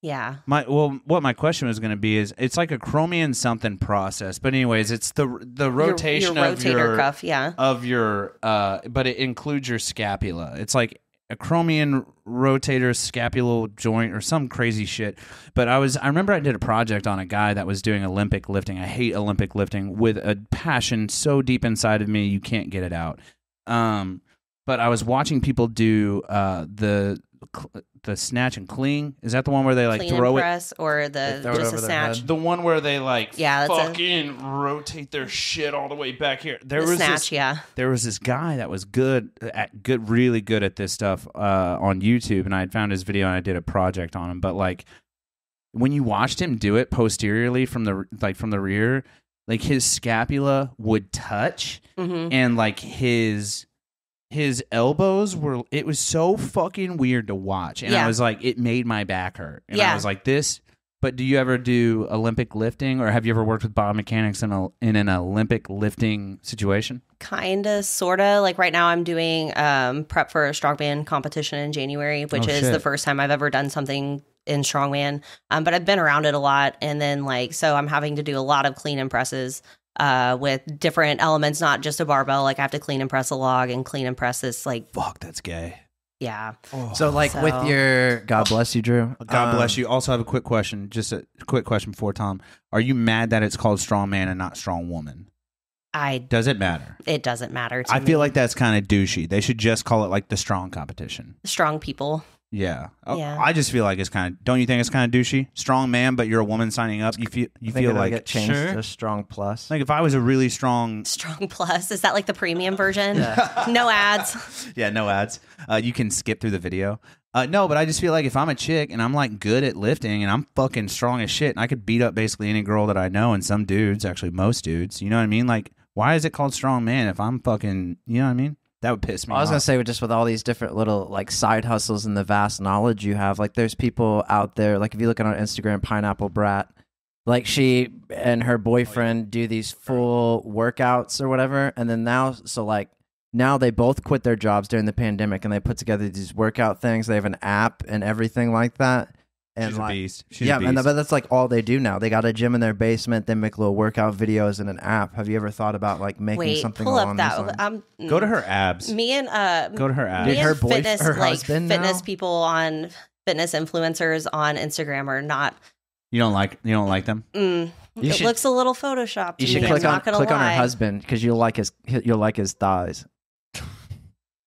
yeah. What my question was going to be is, it's like a chromium something process, but anyways, it's the rotation your of rotator your cuff, yeah. of your but it includes your scapula. It's like a chromium rotator scapulal joint or some crazy shit. But I remember I did a project on a guy that was doing Olympic lifting. I hate Olympic lifting with a passion so deep inside of me you can't get it out. But I was watching people do the snatch and clean. Is that the one where they like Clean throw and it? press or They throw it just over a their snatch? head. The one where they like Yeah, that's fucking rotate their shit all the way back here. There The was snatch, this, yeah. There was this guy that was really good at this stuff on YouTube, and I had found his video and I did a project on him. But like when you watched him do it posteriorly from the rear, like his scapula would touch, and like his elbows were, it was so fucking weird to watch. And I was like, it made my back hurt. And I was like, this But do you ever do Olympic lifting, or have you ever worked with biomechanics in an Olympic lifting situation? Kinda, sorta. Like right now I'm doing prep for a strongman competition in January, which is the first time I've ever done something in strongman. But I've been around it a lot. And then so I'm having to do a lot of clean and presses with different elements, not just a barbell. Like I have to clean and press a log and clean and press this Fuck, that's gay. Yeah. So with your God bless you, Drew. God bless you. Also have a quick question. Just a quick question before Tom. Are you mad that it's called strong man and not strong woman? Does it matter? It doesn't matter to I me. feel like that's kind of douchey. They should just call it like the strong competition. Strong people. Yeah. Yeah. I just feel like it's kind of. Don't you think it's kind of douchey? Strong man, but you're a woman signing up. You feel like get changed to strong plus. Like if I was a really strong plus, is that like the premium version? No ads. Yeah, no ads. You can skip through the video. No, but I just feel like if I'm a chick and I'm like good at lifting and I'm fucking strong as shit and I could beat up basically any girl that I know and some dudes, actually most dudes, you know what I mean? Like, why is it called strong man if I'm fucking, you know what I mean? That would piss me off. I was going to say, just with all these different little like side hustles and the vast knowledge you have, like there's people out there, like if you look at on Instagram, Pineapple Brat, like she and her boyfriend do these full workouts or whatever. And then now they both quit their jobs during the pandemic and they put together these workout things. They have an app and everything like that. And She's like, a beast. She's a beast. but that's like all they do now. They got a gym in their basement. They make little workout videos and an app. Have you ever thought about like making something pull along up those that. lines? Go to her abs. Me and Go to her abs. me Dude, her and boy- fitness her like husband fitness now? people on fitness influencers on Instagram are not. You don't like them? You It should- looks a little photoshopped. You to should me, click I'm on not gonna lie. her husband because you'll like his thighs.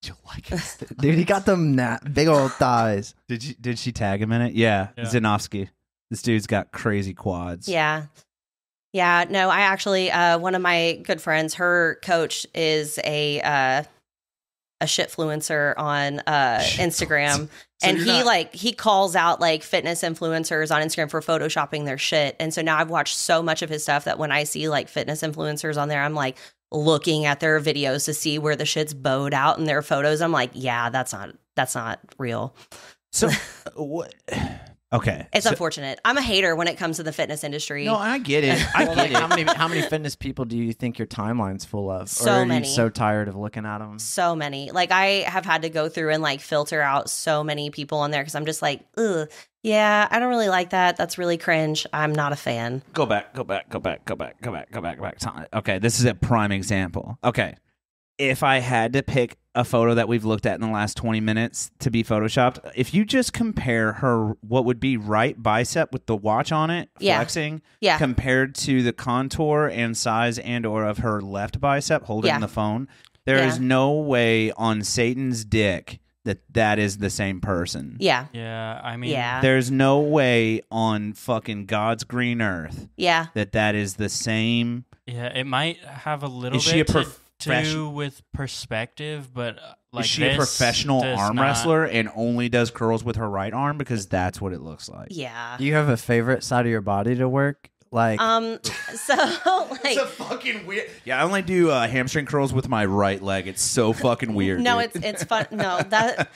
You like it? Dude, he got them big old thighs. Did she tag him in it? Yeah. Zinovsky. This dude's got crazy quads. Yeah. Yeah. No, I actually, one of my good friends, her coach is a shitfluencer on Instagram. So and you're he calls out like fitness influencers on Instagram for photoshopping their shit. And so now I've watched so much of his stuff that when I see like fitness influencers on there, I'm like looking at their videos to see where the shit's bowed out in their photos. I'm like, yeah, that's not real. So, what? Okay. It's unfortunate. I'm a hater when it comes to the fitness industry. No, I get it. How many fitness people do you think your timeline's full of? So or are many. You so tired of looking at them? So many. Like I have had to go through and like filter out so many people on there because I'm just like, ugh, yeah, I don't really like that. That's really cringe. I'm not a fan. Go back. Okay, this is a prime example. Okay. If I had to pick a photo that we've looked at in the last 20 minutes to be photoshopped, if you just compare her, what would be right bicep with the watch on it, flexing, compared to the contour and size and or of her left bicep holding the phone, there is no way on Satan's dick that is the same person. Yeah. Yeah, I mean, There's no way on fucking God's green earth that is the same. Yeah, it might have a little Is she bit a to do with perspective, but like, is she a professional arm not... wrestler and only does curls with her right arm? Because that's what it looks like. Yeah. Do you have a favorite side of your body to work? Like, so like It's a fucking weird. Yeah, I only do hamstring curls with my right leg. It's so fucking weird. No, dude. it's fun. No, that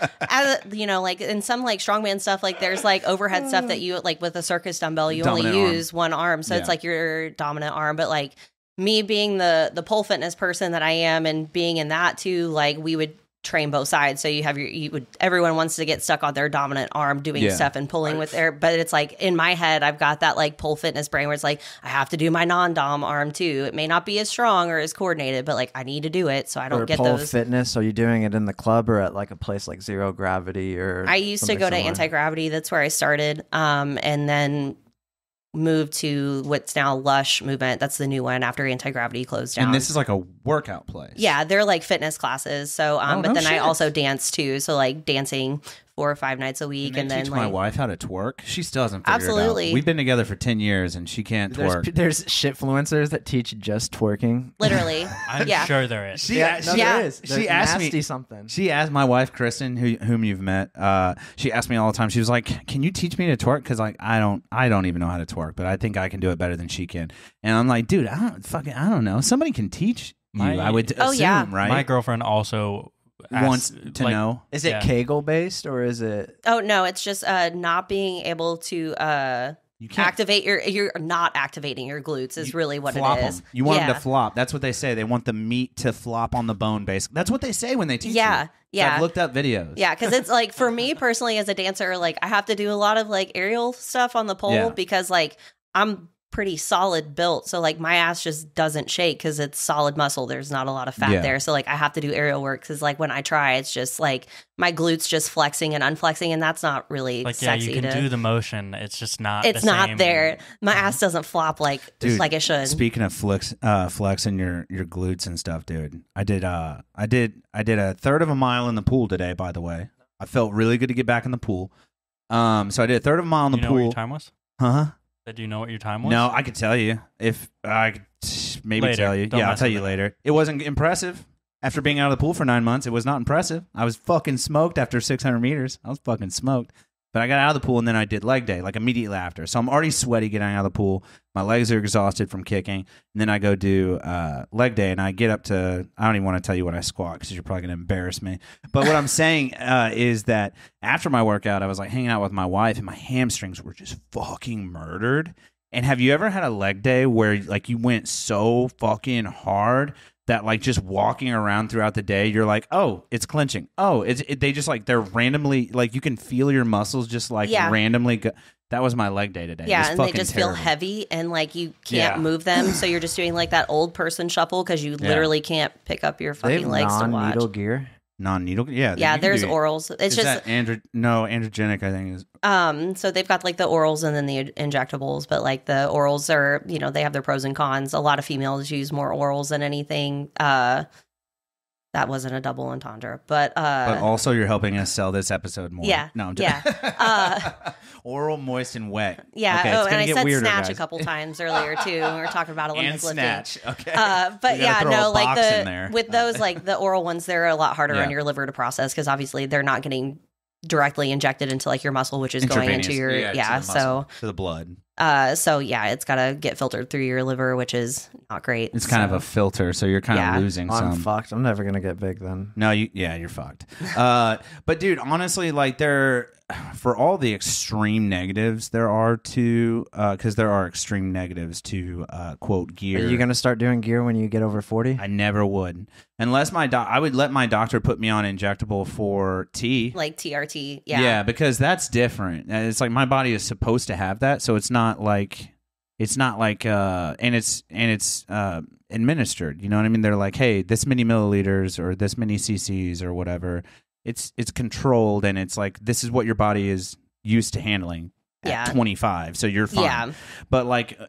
like in some like strongman stuff, like there's like overhead stuff that you like with a circus dumbbell, you Dominant only arm. use one arm, so it's like your dominant arm. But like me being the pole fitness person that I am, and being in that too, like we would train both sides. So everyone wants to get stuck on their dominant arm doing stuff and pulling with their, but it's like in my head, I've got that like pole fitness brain where it's like, I have to do my non-dom arm too. It may not be as strong or as coordinated, but like I need to do it. So I don't get pole those. fitness, are you doing it in the club or at like a place like Zero Gravity or? I used to go to Anti-Gravity. That's where I started. And then moved to what's now Lush Movement. That's the new one after Anti-Gravity closed down. And this is like a workout place. Yeah, they're like fitness classes. So, but then I also dance too. So like dancing 4 or 5 nights a week, and then teach like my wife how to twerk. She still hasn't figured it Absolutely. out. We've been together for 10 years and she can't twerk. There's shitfluencers that teach just twerking. literally. I'm yeah. sure there is. There is. She There's asked nasty me something. She asked my wife Kristen, whom you've met. She asked me all the time. She was like, "Can you teach me to twerk?" Because like I don't even know how to twerk, but I think I can do it better than she can. And I'm like, dude, I don't know. Somebody can teach you. I would assume, right? My girlfriend also wants to know. Is it Kegel based or is it? Oh no, it's just not being able to You can't you're not activating your glutes is really what flop it is. 'em. You want them to flop. That's what they say. They want the meat to flop on the bone, basically. That's what they say when they teach you. So I've looked up videos. Yeah, because it's like, for me personally as a dancer, like I have to do a lot of like aerial stuff on the pole because like I'm pretty solid built, so like my ass just doesn't shake because it's solid muscle. There's not a lot of fat there, so like I have to do aerial work because like when I try, it's just like my glutes just flexing and unflexing, and that's not really like sexy. you can do the motion, it's just not. It's not there. My ass doesn't flop like it should. Speaking of flexing your glutes and stuff, dude, I did a third of a mile in the pool today. By the way, I felt really good to get back in the pool. So I did a third of a mile in the pool. What your time was? Huh? Do you know what your time was? No, I could tell you if I could maybe later. tell you. Don't I'll tell you later. It wasn't impressive. After being out of the pool for 9 months, it was not impressive. I was fucking smoked after 600 meters. I was fucking smoked. But I got out of the pool and then I did leg day, like immediately after. So I'm already sweaty getting out of the pool. My legs are exhausted from kicking. And then I go do leg day and I get up to, I don't even want to tell you what I squat because you're probably going to embarrass me. But what I'm saying is that after my workout, I was like hanging out with my wife and my hamstrings were just fucking murdered. And have you ever had a leg day where like you went so fucking hard that like just walking around throughout the day, you're like, oh, it's clenching. Oh, they just like, they're randomly, like you can feel your muscles just like randomly go. That was my leg day today. Yeah, and they just feel heavy and like you can't move them. So you're just doing like that old person shuffle because you literally can't pick up your fucking legs to watch. Non-needle gear? Non-needle? Yeah. Yeah, there's orals. It's just androgenic, I think is. So they've got like the orals and then the injectables, but like the orals are, they have their pros and cons. A lot of females use more orals than anything. That wasn't a double entendre, but also you're helping us sell this episode more. Yeah. No, I'm just oral, moist, and wet. Yeah. Okay, and I said weirder, snatch guys. a couple times earlier too. When we were talking about Olympic lifting. Snatch. Okay. But yeah, no, like with those, like the oral ones, they're a lot harder on your liver to process because obviously they're not getting directly injected into like your muscle, which is going into your to the blood. So yeah, it's got to get filtered through your liver, which is not great. It's kind of a filter, so you're kind of losing some. I'm fucked. I'm never gonna get big then. No, you're fucked. But dude, honestly, like for all the extreme negatives there are to, because there are extreme negatives to quote gear. Are you gonna start doing gear when you get over 40? I never would, unless I would let my doctor put me on injectable for T, like TRT. Yeah, because that's different. It's like my body is supposed to have that, so it's not like and it's administered. You know what I mean? They're like, hey, this many milliliters or this many cc's or whatever. It's controlled, and it's like this is what your body is used to handling at 25, so you're fine. Yeah. But like,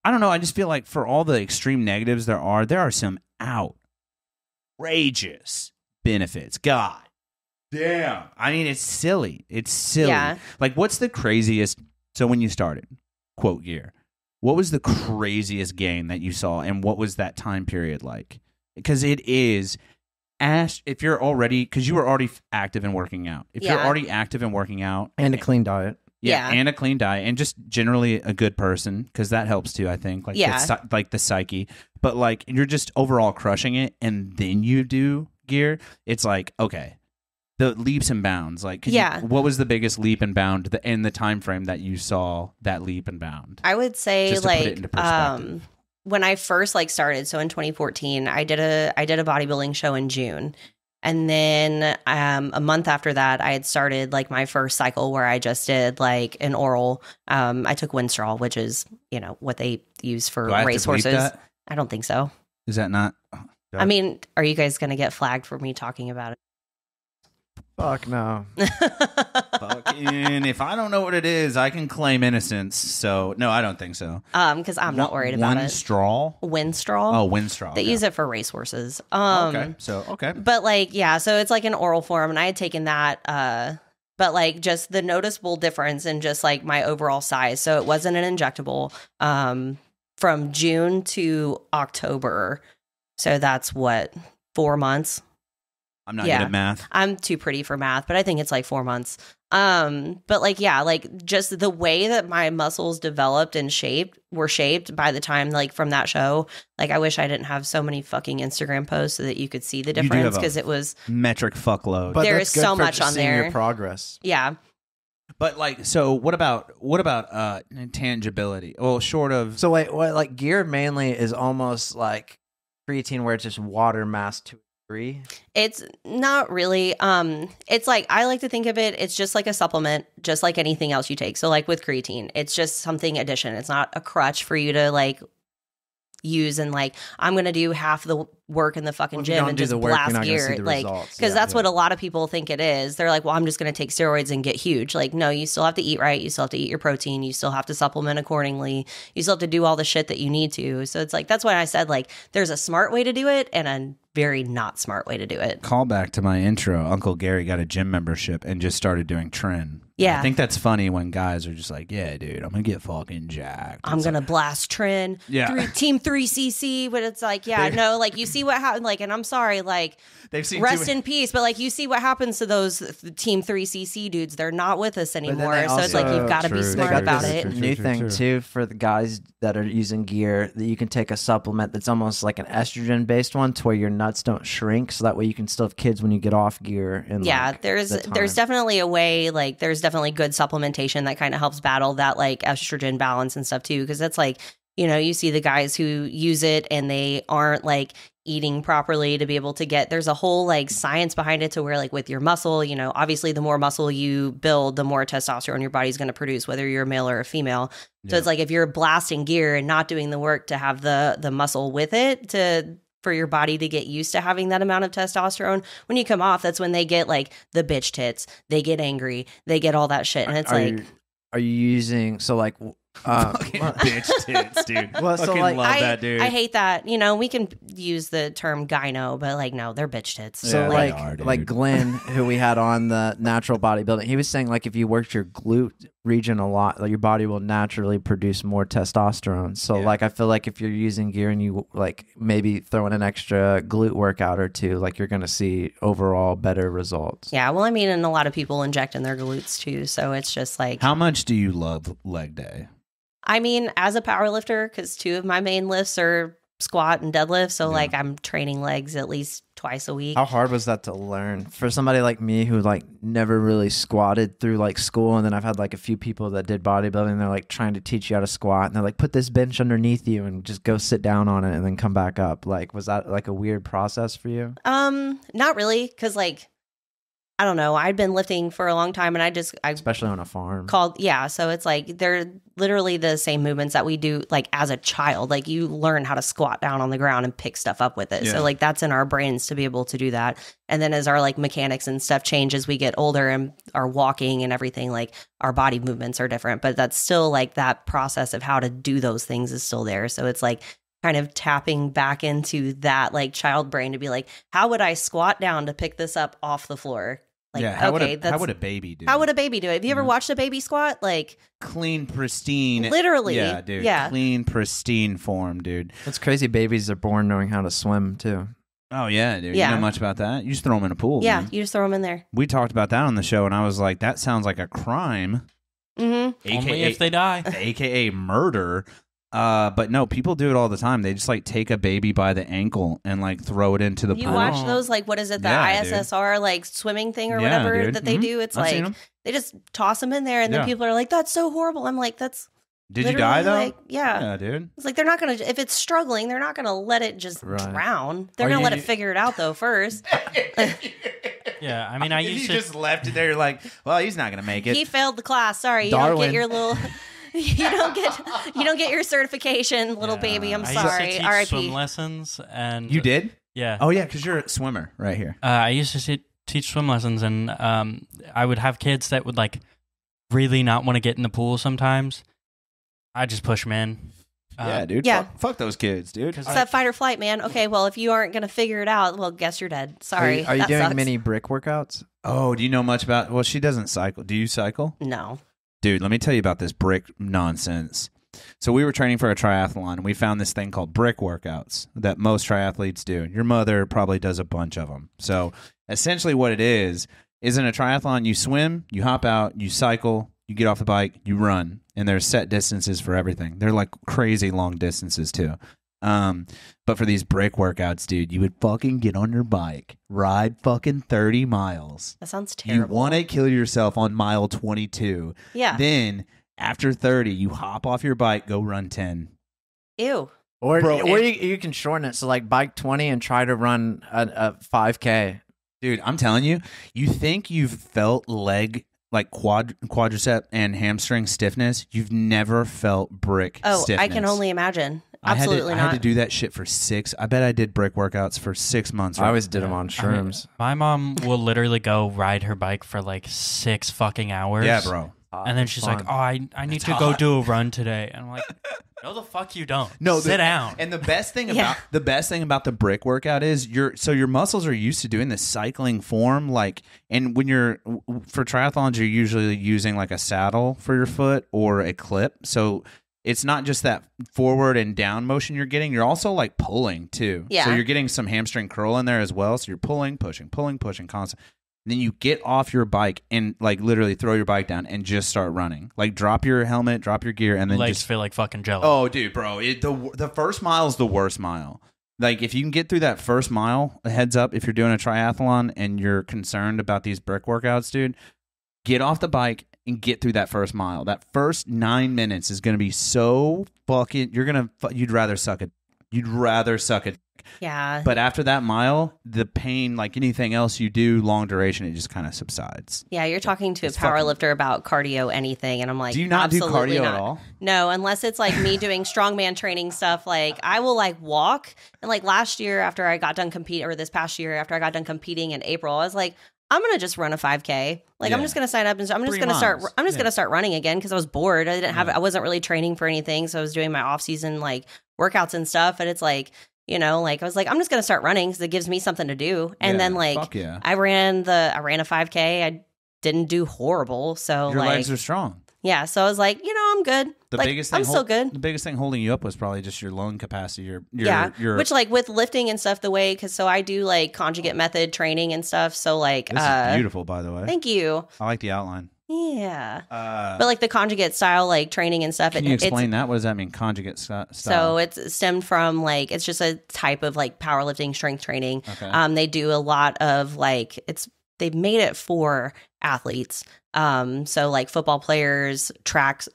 I don't know. I just feel like for all the extreme negatives there are some outrageous benefits. God damn. I mean, it's silly. It's silly. Yeah. Like, what's the craziest? So when you started, quote gear, what was the craziest gain that you saw, and what was that time period like? Because it is, if you're already, because you were already active and working out. If you're already active and working out. And a clean diet. And a clean diet, and just generally a good person, because that helps too, I think. Like, like the psyche. But like, you're just overall crushing it, and then you do gear, it's like, okay. The leaps and bounds, like what was the biggest leap and bound in the time frame that you saw that leap and bound? I would say like when I first like started, so in 2014, I did a bodybuilding show in June, and then a month after that, I had started like my first cycle where I just did like an oral. I took Winstrol, which is what they use for racehorses. I don't think so. Is that not? I mean, are you guys going to get flagged for me talking about it? Fuck no. Fucking, if I don't know what it is, I can claim innocence. So no, I don't think so. Because I'm not worried about it. Winstrol? Winstrol. They use it for racehorses. Okay. So okay. But like, so it's like an oral form, and I had taken that. But like, just the noticeable difference in just like my overall size. So it wasn't an injectable. From June to October. So that's what, 4 months. I'm not good at math. I'm too pretty for math, but I think it's like 4 months. But like, like just the way that my muscles developed and were shaped by the time, like from that show. Like, I wish I didn't have so many fucking Instagram posts so that you could see the difference, because it was metric fuckload. But there is so much on there. Your progress. Yeah. But like, so what about tangibility? Well, short of So wait, what like gear mainly is almost like creatine, where it's just water mass to a degree. It's not really. It's like I like to think of it. It's just like a supplement, just like anything else you take. So like with creatine, it's just something addition. It's not a crutch for you to like use and like I'm gonna do half the work in the fucking gym and just blast gear, like because that's what a lot of people think it is. They're like, well, I'm just gonna take steroids and get huge. Like, no, you still have to eat right. You still have to eat your protein. You still have to supplement accordingly. You still have to do all the shit that you need to. So it's like that's why I said like there's a smart way to do it and a very not smart way to do it. Call back to my intro. Uncle Gary got a gym membership and just started doing tren. Yeah. I think that's funny when guys are just like, yeah, dude, I'm going to get fucking jacked. I'm going to blast tren. Yeah. Team 3cc. But it's like, yeah, no, like you see what happened. Like, and I'm sorry, like, they've seen rest in peace. But like, you see what happens to those Team 3cc dudes. They're not with us anymore. So it's like, you've got to be smart about it. New thing too for the guys that are using gear, that you can take a supplement that's almost like an estrogen based one to where your nuts don't shrink. So that way you can still have kids when you get off gear. And yeah, there's definitely a way, like there's definitely good supplementation that kind of helps battle that like estrogen balance and stuff too. Cause that's like, you know, you see the guys who use it and they aren't like eating properly to be able to get, there's a whole like science behind it to where like with your muscle, you know, obviously the more muscle you build, the more testosterone your body's going to produce, whether you're a male or a female. So it's like if you're blasting gear and not doing the work to have the muscle with it for your body to get used to having that amount of testosterone, when you come off, that's when they get like the bitch tits, they get angry, they get all that shit. And it's are you using, so like, fucking bitch tits, dude. Well, so fucking like, love that, dude. I hate that. You know, we can use the term gyno, but like, no, they're bitch tits. So Yeah, like Glenn, who we had on the natural bodybuilding, he was saying like if you worked your glute region a lot, like your body will naturally produce more testosterone. So like I feel like if you're using gear and you like maybe throw in an extra glute workout or two, like you're gonna see overall better results. Yeah, well, I mean, and a lot of people inject in their glutes too, so it's just like. How much do you love leg day? I mean, as a power lifter, because 2 of my main lifts are squat and deadlift, so like I'm training legs at least twice a week. How hard was that to learn for somebody like me who like never really squatted through like school? And then I've had like a few people that did bodybuilding, and they're like trying to teach you how to squat, and they're like, put this bench underneath you and just go sit down on it and then come back up. Like, was that like a weird process for you? Not really, because like I don't know, I'd been lifting for a long time, and I especially on a farm so it's like they're literally the same movements that we do like as a child. Like you learn how to squat down on the ground and pick stuff up with it. So like that's in our brains to be able to do that. And then as our like mechanics and stuff change as we get older and are walking and everything, like our body movements are different, but that's still like that process of how to do those things is still there. So it's like kind of tapping back into that like child brain to be like, how would I squat down to pick this up off the floor? Like, how would a baby do? How would a baby do it? Have you ever watched a baby squat? Like clean, pristine. Literally. Yeah, dude. Yeah. Clean, pristine form, dude. It's crazy. Babies are born knowing how to swim too. Oh, yeah, dude. Yeah. You know much about that? You just throw them in a pool. Yeah, man. you just throw them in there. We talked about that on the show, and I was like, that sounds like a crime. Mm-hmm. Only if they die. AKA murder. But no, people do it all the time. They just like take a baby by the ankle and like throw it into the pool. You watch those, like, what is it, the ISSR like swimming thing or whatever that they do? It's like they just toss them in there, and then people are like, "That's so horrible." I'm like, "That's." Did you die though? Like, yeah, dude. It's like they're not gonna, if it's struggling, they're not gonna let it just drown. They're gonna let it figure it out though first. Yeah, I mean, I used to just left it there. You're like, well, he's not gonna make it. He failed the class. Sorry, you Darwin. don't get your little. You don't get your certification, little baby. I'm sorry. I used to teach R.I.P. swim lessons, and You did? yeah. Oh yeah, because you're a swimmer right here. I used to teach swim lessons, and I would have kids that would like really not want to get in the pool sometimes. I just push them in. Yeah, dude. Yeah. Fuck those kids, dude. It's that fight or flight, man. Okay, well, if you aren't going to figure it out, well, guess you're dead. Sorry. Are you That doing sucks. many brick workouts? Oh, do you know much about? Well, she doesn't cycle. Do you cycle? No. Dude, let me tell you about this brick nonsense. So we were training for a triathlon, and we found this thing called brick workouts that most triathletes do. Your mother probably does a bunch of them. So essentially what it is in a triathlon, you swim, you hop out, you cycle, you get off the bike, you run, and there's set distances for everything. They're like crazy long distances too. But for these brick workouts, dude, you would fucking get on your bike, ride fucking 30 miles. That sounds terrible. You want to kill yourself on mile 22. Yeah. Then after 30, you hop off your bike, go run 10. Ew. Or, Bro, you can shorten it. So like bike 20 and try to run a 5K. Dude, I'm telling you, you think you've felt leg like quadricep and hamstring stiffness. You've never felt brick stiffness. I can only imagine. Absolutely I not. had to do that shit for I bet I did brick workouts for 6 months. I always did them on shrooms. My mom will literally go ride her bike for like 6 fucking hours. Yeah, bro. And then she's like, "Oh, I need to go do a run today." And I'm like, "No, the fuck you don't. No, sit down." And the best thing about the brick workout is your muscles are used to doing this cycling form. Like, and when for triathlons, you're usually using like a saddle for your foot or a clip. So it's not just that forward and down motion you're getting. You're also like pulling too. Yeah. So you're getting some hamstring curl in there as well. So you're pulling, pushing, constant. Then you get off your bike and like literally throw your bike down and just start running. Like drop your helmet, drop your gear, and then legs just feel like fucking jello. Oh, dude, bro, the first mile is the worst mile. Like if you can get through that first mile, a heads up if you're doing a triathlon and you're concerned about these brick workouts, dude, get off the bike and get through that first mile. That first 9 minutes is going to be so fucking. You'd rather suck it. Yeah. But after that mile, the pain, like anything else you do, long duration, it just kind of subsides. Yeah, you're talking to a power lifter about cardio anything, and I'm like, do you not do absolutely cardio not. at all? No, unless it's like me doing strongman training stuff. Like I will like walk, and like last year after I got done competing, or this past year after I got done competing in April, I was like, I'm gonna just run a 5K. Like I'm just gonna sign up and I'm just gonna start running again because I was bored. I wasn't really training for anything, so I was doing my off season like workouts and stuff. And it's like, you know, like I was like, I'm just gonna start running because it gives me something to do. And then like I ran a 5K. I didn't do horrible, so your legs are strong. Yeah, so I was like, you know, I'm good. I'm still good. The biggest thing holding you up was probably just your lung capacity. Your which like with lifting and stuff, the way so I do like conjugate method training and stuff. So like, this is beautiful, by the way. Thank you. I like the outline. Yeah, but like the conjugate style like training and stuff. Can you explain that? What does that mean, conjugate style? So it's stemmed from like it's just a type of like powerlifting strength training. Okay. They do a lot of like they've made it for athletes. So like football players, tracks,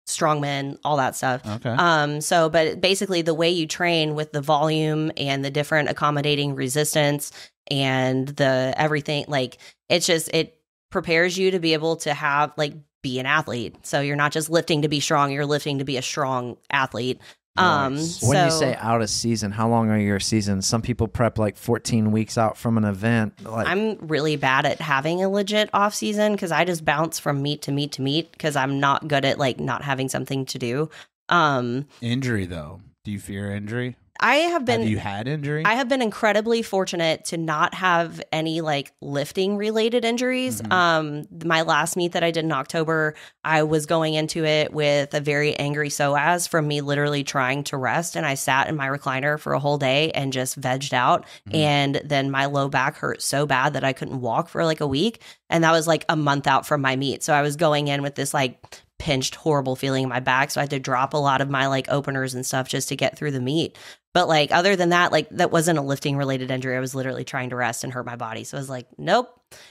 strongmen, all that stuff. Okay. So but basically the way you train with the volume and the different accommodating resistance and the everything, like it prepares you to be able to have like be an athlete. So you're not just lifting to be strong, you're lifting to be a strong athlete. Nice. When you say out of season, how long are your seasons? Some people prep like 14 weeks out from an event. Like, I'm really bad at having a legit off season because I just bounce from meet to meet to meet because I'm not good at like not having something to do. Injury though, do you fear injury? Have you had injury? I have been incredibly fortunate to not have any like lifting related injuries. Mm-hmm. My last meet that I did in October, I was going into it with a very angry psoas from me literally trying to rest. And I sat in my recliner for a whole day and just vegged out. Mm-hmm. And then my low back hurt so bad that I couldn't walk for like a week. And that was like a month out from my meet. So I was going in with this like pinched, horrible feeling in my back. So I had to drop a lot of my like openers and stuff just to get through the meet. But like other than that, like that wasn't a lifting related injury. I was literally trying to rest and hurt my body. So I was like, nope,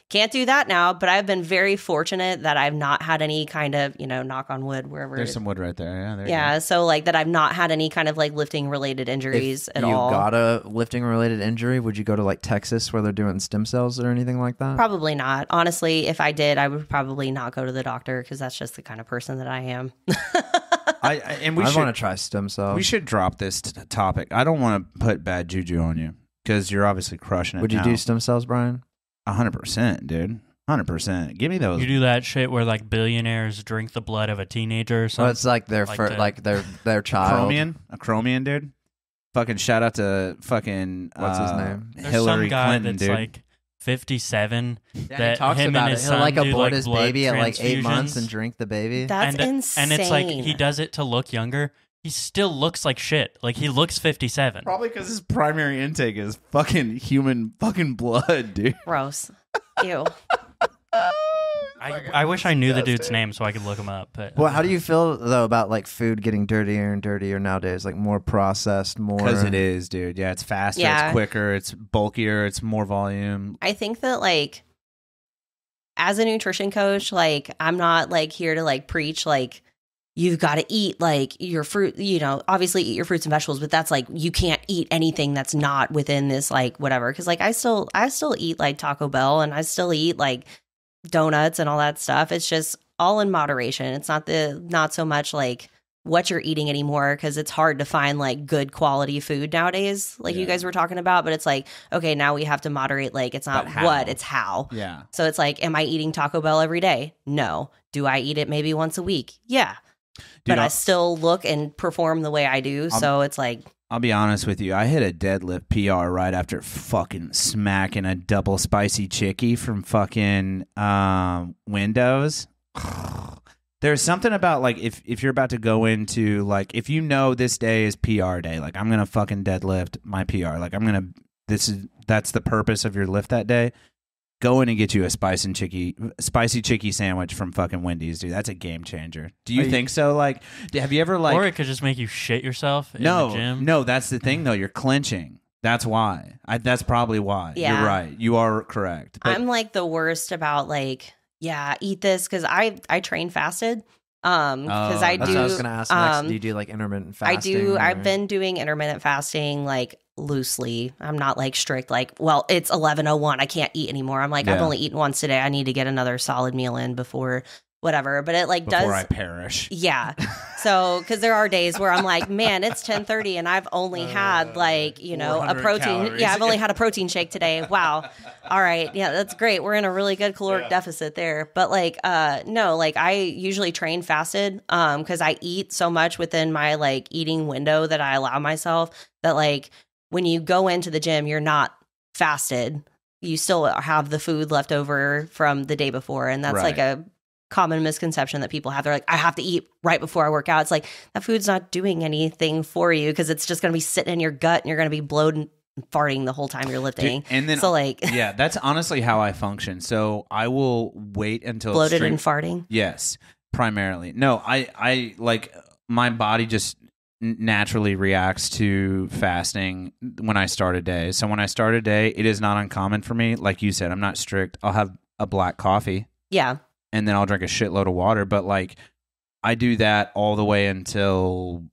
can't do that now. But I've been very fortunate that I've not had any kind of, you know, knock on wood, wherever. There's some wood right there. Yeah. So like that I've not had any kind of like lifting related injuries at all. You got a lifting related injury? Would you go to like Texas where they're doing stem cells or anything like that? Probably not. Honestly, if I did, I would probably not go to the doctor because that's just the kind of person that I am. I want to try stem cells. We should drop this topic. I don't want to put bad juju on you because you're obviously crushing it. Would you do stem cells, Brian? 100%, dude. 100%. Give me those. You do that shit where like billionaires drink the blood of a teenager or something. Well, it's like their child. A chromium, dude. Fucking shout out to fucking what's his name? There's Hillary some guy Clinton, that's dude. like 57. Yeah, that he talks him about and it. his He'll son like do, abort like, his blood baby at like 8 months transfusions. and drink the baby. That's insane. And it's like he does it to look younger. He still looks like shit. Like he looks 57. Probably because his primary intake is fucking human fucking blood, dude. Gross. Ew. I wish I knew the dude's name so I could look him up. But Well, how do you feel though about like food getting dirtier and dirtier nowadays? Like more processed, more. Because it is, dude. Yeah, it's faster, Yeah. it's quicker, it's bulkier, it's more volume. I think that like as a nutrition coach, like I'm not like here to like preach like you've got to eat like your fruit, you know, obviously eat your fruits and vegetables, but that's like you can't eat anything that's not within this like whatever. Cause like I still eat like Taco Bell and I still eat like donuts and all that stuff. It's just all in moderation. It's not so much like what you're eating anymore because it's hard to find like good quality food nowadays, like you guys were talking about. But it's like, okay, now we have to moderate. Like it's not what, it's how. Yeah. So it's like, am I eating Taco Bell every day? No. Do I eat it maybe once a week? Yeah. Dude, but I still look and perform the way I do. So it's like, I'll be honest with you. I hit a deadlift PR right after fucking smacking a double spicy chickie from fucking Windows. There's something about like if you're about to go into like if you know this day is PR day, like I'm gonna fucking deadlift my PR. Like that's the purpose of your lift that day. Go in and get you a spicy chickie sandwich from fucking Wendy's, dude. That's a game changer. Do you think so? Like, have you ever like? Or it could just make you shit yourself in the gym. No, that's the thing though. You're clenching. That's why. That's probably why. Yeah. You're right. You are correct. But I'm like the worst about like, yeah, eat this because I train fasted. Because I That's do. what I was gonna ask next. Do you do like intermittent fasting? I do. or- I've been doing intermittent fasting like loosely. I'm not like strict. Like, well, it's 11:01. I can't eat anymore. I'm like, I've Yeah. only eaten once today. I need to get another solid meal in before whatever. But it like before does. I perish. Yeah. So, because there are days where I'm like, man, it's 10:30 and I've only had like, you know, a 400 protein. calories. Yeah, I've only had a protein shake today. Wow. All right. Yeah, that's great. We're in a really good caloric deficit there. But like, no, like I usually train fasted because I eat so much within my like eating window that I allow myself that like when you go into the gym, you're not fasted. You still have the food left over from the day before. And that's like a common misconception that people have. They're like, I have to eat right before I work out. It's like that food's not doing anything for you because it's just going to be sitting in your gut and you're going to be bloated and farting the whole time you're lifting. Dude, and then so like yeah, that's honestly how I function. So I will wait until bloated and farting. Yes, primarily. No, I like my body just naturally reacts to fasting when I start a day. So when I start a day, it is not uncommon for me. Like you said, I'm not strict. I'll have a black coffee. Yeah. And then I'll drink a shitload of water. But like I do that all the way until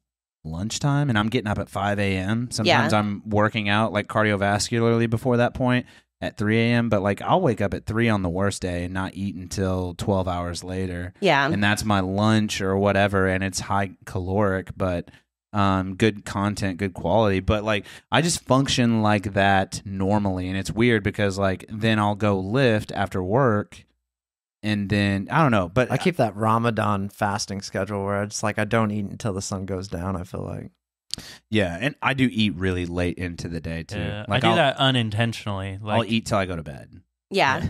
lunchtime, and I'm getting up at 5 a.m. Sometimes I'm working out like cardiovascularly before that point at 3 a.m. But like I'll wake up at 3 on the worst day and not eat until 12 hours later. Yeah. And that's my lunch or whatever, and it's high caloric, but good content, good quality. But like I just function like that normally, and it's weird because like then I'll go lift after work. And then I don't know, but I keep that Ramadan fasting schedule where it's like I don't eat until the sun goes down. I feel like, yeah, and I do eat really late into the day too. Yeah, Like I do that unintentionally. Like, I'll eat till I go to bed. Yeah.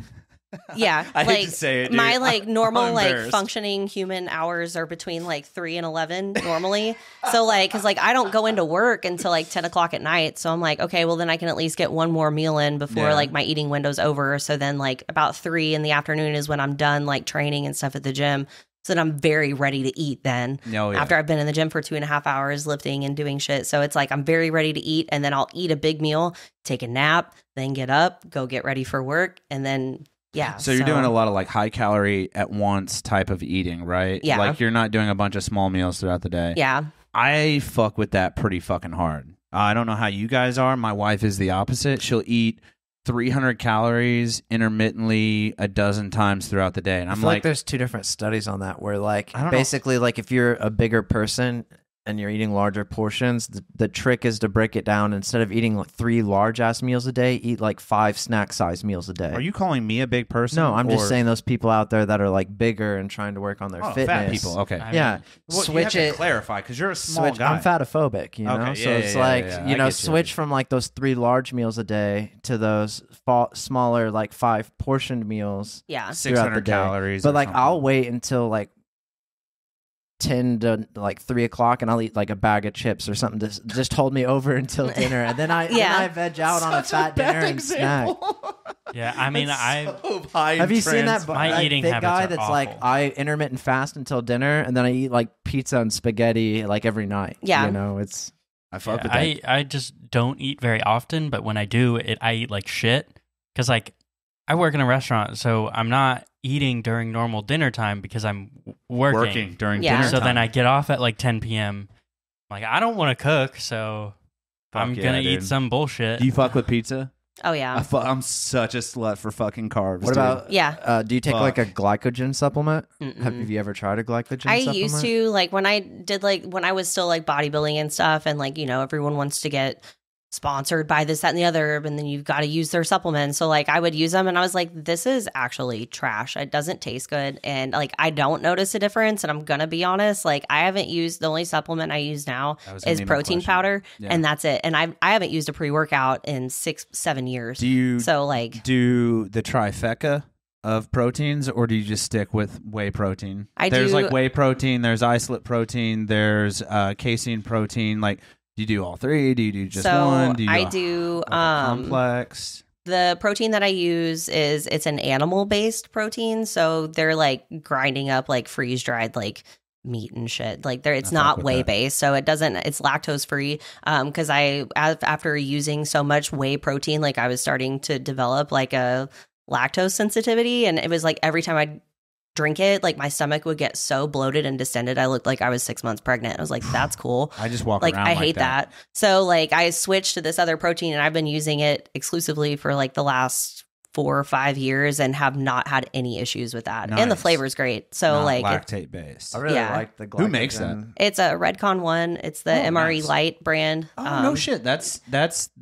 Yeah. I hate like to say it, dude. my like normal I'm like embarrassed. functioning human hours are between like 3 and 11 normally. So like, cause like I don't go into work until like 10 o'clock at night. So I'm like, okay, well then I can at least get one more meal in before Yeah. like my eating window's over. So then like about 3 in the afternoon is when I'm done like training and stuff at the gym. So then I'm very ready to eat then Oh, yeah. after I've been in the gym for 2.5 hours lifting and doing shit. So it's like I'm very ready to eat, and then I'll eat a big meal, take a nap, then get up, go get ready for work, and then yeah. So you're doing a lot of like high calorie at once type of eating, right? Yeah. Like you're not doing a bunch of small meals throughout the day. Yeah. I fuck with that pretty fucking hard. I don't know how you guys are. My wife is the opposite. She'll eat 300 calories intermittently a dozen times throughout the day. And I I'm feel like like, there's two different studies on that where like I don't know. basically like if you're a bigger person and you're eating larger portions, the trick is to break it down. Instead of eating like 3 large ass meals a day, eat like 5 snack size meals a day. are you calling me a big person? No, I'm or- just saying those people out there that are like bigger and trying to work on their Oh, fitness. fat people. Okay. I Yeah, mean, Well, you switch have to it. clarify because you're a small Switch. guy. I'm fatophobic, you know. Okay, So yeah, it's yeah, like yeah, I you know, get you. switch from like those 3 large meals a day to those smaller like 5 portioned meals Yeah. throughout the 600 day. calories. But or like something. I'll wait until like 10 to like 3 o'clock, and I'll eat like a bag of chips or something to just hold me over until dinner, and then I veg out on a fat dinner and snack. Yeah, I mean, Have you seen that? My eating big habits guy are that's awful. like, I intermittent fast until dinner, and then I eat like pizza and spaghetti like every night. Yeah. You know, it's. I fuck with that. I just don't eat very often, but when I do, I eat like shit. Because like I work in a restaurant, so I'm not eating during normal dinner time because I'm working during Yeah. dinner So time. then I get off at like 10 p.m. Like I don't want to cook, so I'm yeah, gonna dude. eat some bullshit. Do you fuck with pizza? Oh yeah. I'm such a slut for fucking carbs. What about? Yeah. Do you take like a glycogen supplement? Mm-mm. Have you ever tried a glycogen I supplement? used to, like, when I was still like bodybuilding and stuff, and like, you know, everyone wants to get sponsored by this, that, and the other, and then you've got to use their supplements. So like I would use them, and I was like, this is actually trash. It doesn't taste good, and like I don't notice a difference. And I'm gonna be honest, like I haven't used, the only supplement I use now That was gonna is be my protein question. powder, Yeah. and that's it. And I haven't used a pre-workout in 6-7 years. Do you So like do the trifecta of proteins, or do you just stick with whey protein? There's do- like whey protein, there's isolate protein, there's casein protein. Like, do you do all three? Do you do just so one? Do you I a- do like a complex? The protein that I use it's an animal based protein, so they're like grinding up like freeze dried like meat and shit. Like it's fuck not with whey that. based, so it's lactose free. Because after using so much whey protein, like I was starting to develop like a lactose sensitivity, and it was like every time I drink it, like my stomach would get so bloated and distended. I looked like I was 6 months pregnant. I was like, that's cool. I just walk Like around I like hate that. So like I switched to this other protein, and I've been using it exclusively for like the last 4 or 5 years and have not had any issues with that. And the Nice. flavor's great. So Not like lactate based. I really Yeah. like the glycogen. Who makes that? it's a Redcon one. It's the Oh, MRE nice. Light brand. Oh no shit. That's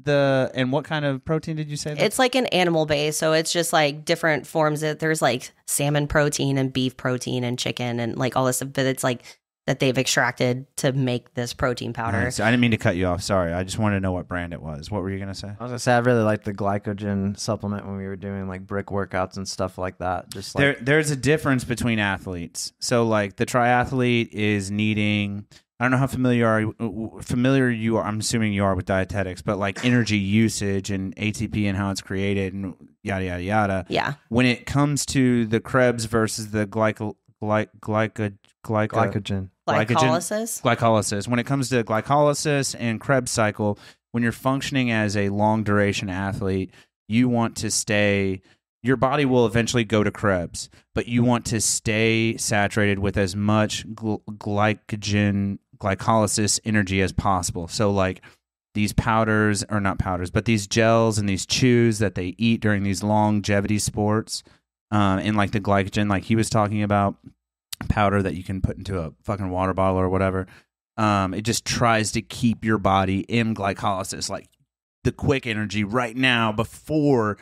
the and what kind of protein did you say? It's like an animal base, so it's just like different forms. There's like salmon protein and beef protein and chicken and like all this stuff, but it's like that they've extracted to make this protein powder. Nice. I didn't mean to cut you off. Sorry. I just wanted to know what brand it was. What were you gonna say? I was gonna say I really like the glycogen supplement when we were doing like brick workouts and stuff like that. Just like There's a difference between athletes. So like the triathlete is needing, I don't know how familiar you are. I'm assuming you are with dietetics, but like energy usage and ATP and how it's created and yada yada yada. Yeah. When it comes to the Krebs versus the glycogen. Glycolysis. When it comes to glycolysis and Krebs cycle, when you're functioning as a long duration athlete, you want to stay. Your body will eventually go to Krebs, but you want to stay saturated with as much glycolysis energy as possible. So, like these powders, or not powders, but these gels and these chews that they eat during these longevity sports, and like the glycogen, like he was talking about, powder that you can put into a fucking water bottle or whatever. It just tries to keep your body in glycolysis, like the quick energy right now before,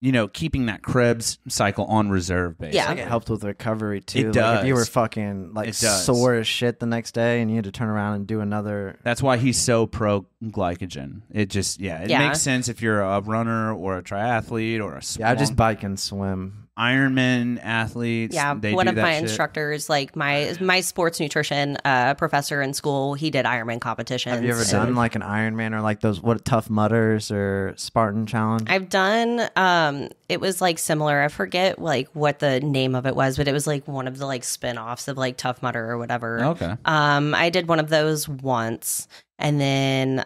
you know, keeping that Krebs cycle on reserve, basically. Yeah. I think it helped with recovery too. It Like if you does. were fucking like It does. sore as shit the next day and you had to turn around and do another. That's why he's so pro glycogen. It just, it Yeah. makes sense if you're a runner or a triathlete or a Yeah, I just bike and swim. Ironman athletes. Yeah, they one do of that my shit. instructors, like my sports nutrition professor in school, he did Ironman competitions. Have you ever done like an Ironman or like those Tough Mudders or Spartan Challenge? I've done it was like similar. I forget like what the name of it was, but it was like one of the like spin-offs of like Tough Mudder or whatever. Okay. I did one of those once, and then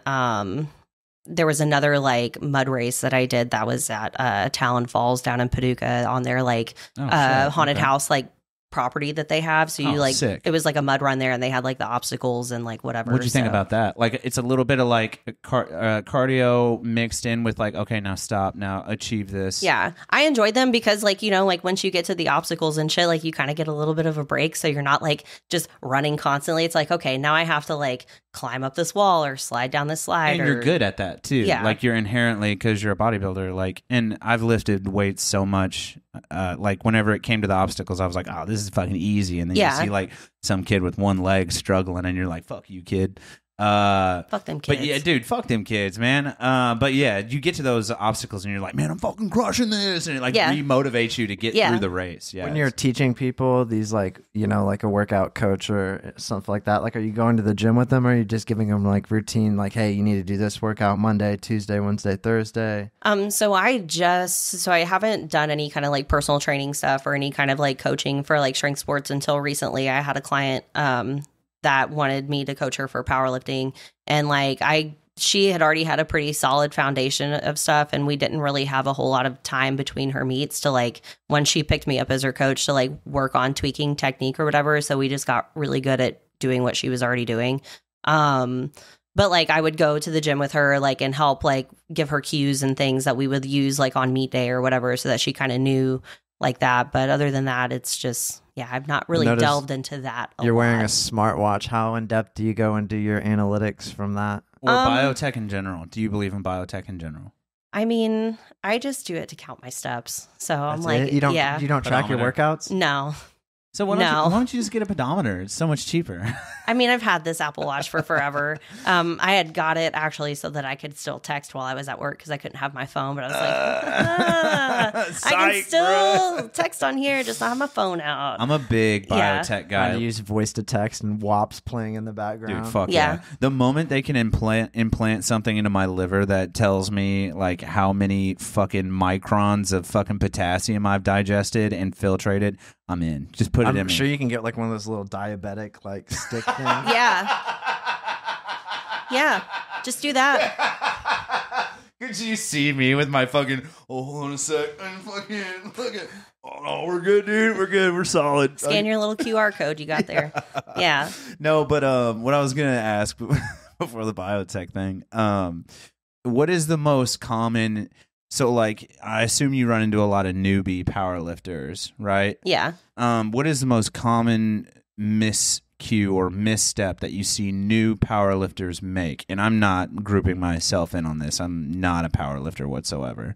there was another like mud race that I did that was at Talon Falls down in Paducah on their like Oh, shit. haunted Okay. house like property that they have. So you Oh, like sick. it was like a mud run there, and they had like the obstacles and like whatever. What'd you think So- about that? Like, it's a little bit of like cardio mixed in with like, okay, now stop, now achieve this. Yeah, I enjoyed them because, like, you know, like once you get to the obstacles and shit, like you kind of get a little bit of a break. So you're not like just running constantly. It's like, okay, now I have to like climb up this wall or slide down this slide. And or, you're good at that too. Yeah. Like, you're inherently, because you're a bodybuilder, like, and I've lifted weights so much, like whenever it came to the obstacles, I was like, oh, this is fucking easy. And then Yeah. you see like some kid with one leg struggling and you're like, fuck you, kid. Fuck them kids. But yeah, dude, fuck them kids, man. But yeah, you get to those obstacles and you're like, man, I'm fucking crushing this, and it like remotivates you to get through the race. Yeah, when you're teaching people these, like, you know, like a workout coach or something like that, like, are you going to the gym with them, or are you just giving them like routine, like, hey, you need to do this workout Monday, Tuesday, Wednesday, Thursday? So I haven't done any kind of like personal training stuff or any kind of like coaching for like strength sports until recently. I had a client that wanted me to coach her for powerlifting, and like she had already had a pretty solid foundation of stuff, and we didn't really have a whole lot of time between her meets to like, when she picked me up as her coach, to like work on tweaking technique or whatever. So we just got really good at doing what she was already doing. But like I would go to the gym with her, like, and help like give her cues and things that we would use like on meet day or whatever, so that she kind of knew like that. But other than that, it's just, I've not really delved into that a You're lot. wearing a smartwatch. How in depth do you go and do your analytics from that? Or biotech in general. Do you believe in biotech in general? I mean, I just do it to count my steps. So I'm That's like, it? You don't track your workouts? No. So why don't you just get a pedometer? It's so much cheaper. I mean, I've had this Apple Watch for forever. I had got it actually so that I could still text while I was at work because I couldn't have my phone. But I was like, I can still text on here, just not have my phone out. I'm a big biotech guy. I use voice to text and WAPs playing in the background. Dude, fuck yeah. The moment they can implant something into my liver that tells me like how many fucking microns of fucking potassium I've digested and filtrated, I'm in. Just put it in me. I'm sure you can get like one of those little diabetic like stick things. Yeah. Just do that. Could you see me with my fucking, hold on a sec, and fucking, look at, oh no, we're good, dude. We're good. We're solid. Scan your little QR code you got there. Yeah. No, but what I was going to ask before the biotech thing, what is the most common, so like, I assume you run into a lot of newbie powerlifters, right? Yeah. What is the most common miscue or misstep that you see new powerlifters make? And I'm not grouping myself in on this. I'm not a powerlifter whatsoever.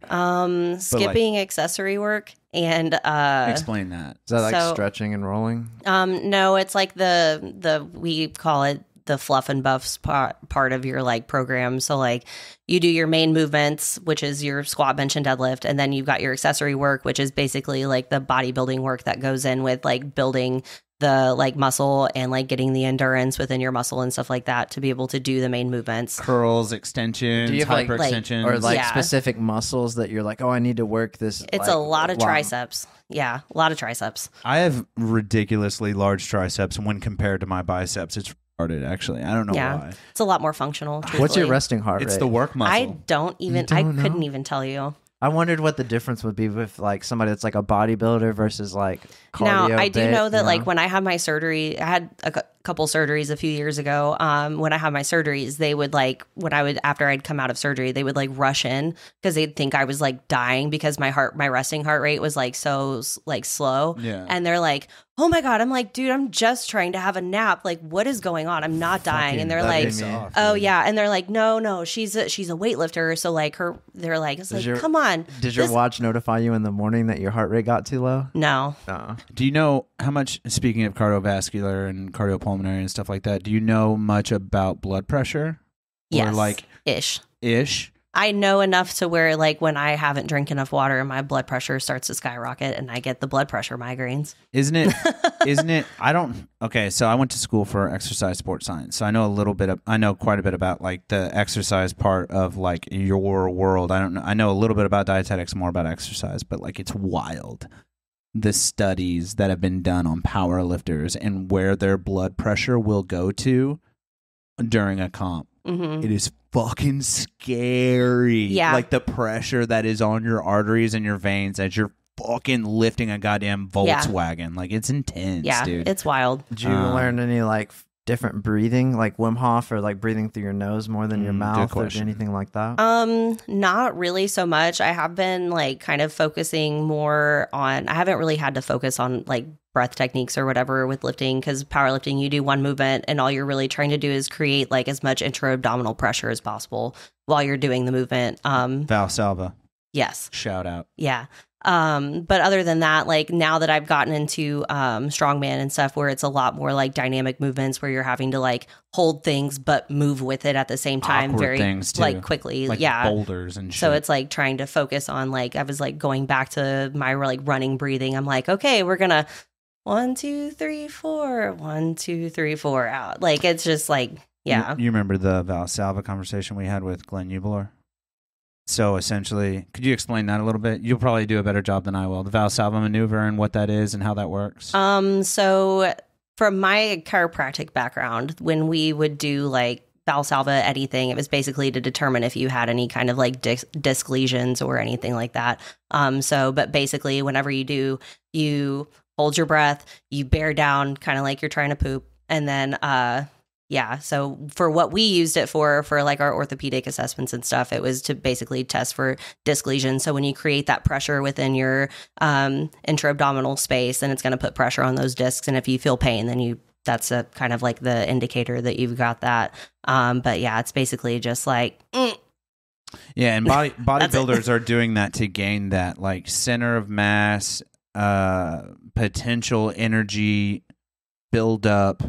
Skipping accessory work and explain that. Is that like stretching and rolling? No, it's like the we call it the fluff and buffs part of your like program. So like you do your main movements, which is your squat, bench, and deadlift, and then you've got your accessory work, which is basically like the bodybuilding work that goes in with like building the like muscle and like getting the endurance within your muscle and stuff like that to be able to do the main movements. Curls, extensions, hyperextensions, or like specific muscles that you're like, oh, I need to work this. It's like, a lot of triceps. Yeah, a lot of triceps. I have ridiculously large triceps when compared to my biceps. It's retarded, actually. I don't know why. It's a lot more functional. Truthfully. What's your resting heart rate? It's the work muscle. I couldn't even tell you. I wondered what the difference would be with like somebody that's like a bodybuilder versus like cardio. Now, I do know that like when I had my surgery, I had a couple surgeries a few years ago. When I had my surgeries, they would like, after I'd come out of surgery, they would like rush in because they'd think I was like dying because my resting heart rate was like so like slow. Yeah. And they're like, oh my God. I'm like, dude, I'm just trying to have a nap. Like, what is going on? I'm not dying. And they're like, oh yeah. And they're like, no, she's a weightlifter. So like they're like, it's like, come on. Did your watch notify you in the morning that your heart rate got too low? No. Do you know how much, speaking of cardiovascular and cardiopulmonary and stuff like that, do you know much about blood pressure? Yes. Or like ish. I know enough to where like when I haven't drank enough water, my blood pressure starts to skyrocket and I get the blood pressure migraines. Isn't it? Okay, so I went to school for exercise sports science. So I know quite a bit about like the exercise part of like your world. I know a little bit about dietetics, more about exercise, but like it's wild. The studies that have been done on power lifters and where their blood pressure will go to during a comp. Mm-hmm. It is fucking scary. Yeah. Like the pressure that is on your arteries and your veins as you're fucking lifting a goddamn Volkswagen. Like it's intense, dude. It's wild. Did you learn any like different breathing, like Wim Hof, or like breathing through your nose more than your mouth, or anything like that? Not really so much. I have been like kind of focusing more on, I haven't really had to focus on like breath techniques or whatever with lifting, because powerlifting, you do one movement and all you're really trying to do is create like as much intra-abdominal pressure as possible while you're doing the movement. Valsalva. Yes. Shout out. Yeah. But other than that, like now that I've gotten into strongman and stuff where it's a lot more like dynamic movements where you're having to like hold things but move with it at the same time Awkward very things, too. like quickly. Like yeah. boulders and shit. So it's like trying to focus on like I was like going back to my like running breathing. I'm like, okay, we're gonna 1, 2, 3, 4, 1, 2, 3, 4 out. Like it's just like yeah. You remember the Valsalva conversation we had with Glenn Ubler? So essentially, could you explain that a little bit? You'll probably do a better job than I will. The Valsalva maneuver and what that is and how that works. So from my chiropractic background, when we would do like Valsalva anything, it was basically to determine if you had any kind of like disc lesions or anything like that. But basically, whenever you do, you hold your breath, you bear down, kind of like you're trying to poop, and then so for what we used it for like our orthopedic assessments and stuff, it was to basically test for disc lesions. So when you create that pressure within your intra-abdominal space, then it's going to put pressure on those discs. And if you feel pain, then that's a kind of like the indicator that you've got that. But yeah, it's basically just like... Yeah, and bodybuilders are doing that to gain that like center of mass, potential energy buildup.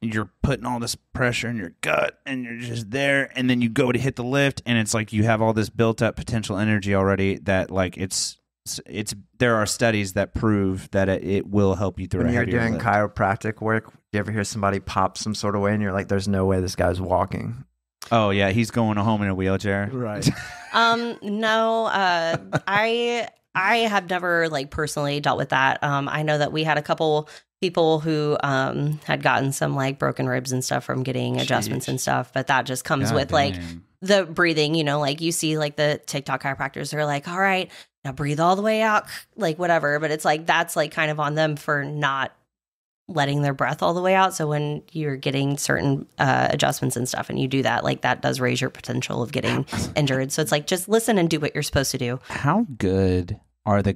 You're putting all this pressure in your gut and you're just there, and then you go to hit the lift and it's like you have all this built up potential energy already that like it's there are studies that prove that it will help you through When a you're heavier doing lift. chiropractic work, do you ever hear somebody pop some sort of way and you're like, there's no way this guy's walking? Oh yeah, he's going home in a wheelchair. Right. No, I have never like personally dealt with that. I know that we had a couple people who had gotten some like broken ribs and stuff from getting adjustments and stuff, but that just comes with like the breathing, like you see like the TikTok chiropractors are like, all right, now breathe all the way out, like whatever. But it's like, that's like kind of on them for not letting their breath all the way out. So when you're getting certain adjustments and stuff and you do that, like that does raise your potential of getting injured. So it's like, just listen and do what you're supposed to do. How good are the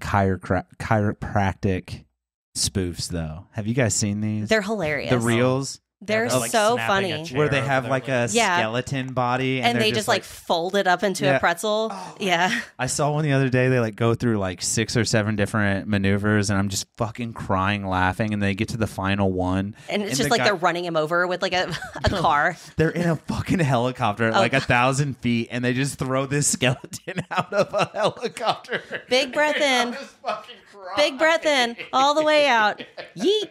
chiropractic spoofs though? Have you guys seen these? They're hilarious. The reels? They're Yeah, like so snapping a funny. chair Where they over have their like a legs. Yeah. skeleton body And they're they just like fold it up into Yeah. a pretzel. Yeah. I saw one the other day. They like go through like 6 or 7 different maneuvers, and I'm just fucking crying laughing. And they get to the final one, And it's And just the like guy- they're running him over with like a car. they're in a fucking helicopter at like 1,000 feet, and they just throw this skeleton out of a helicopter. Big breath in. I was fucking crying. Big breath in. All the way out. Yeet.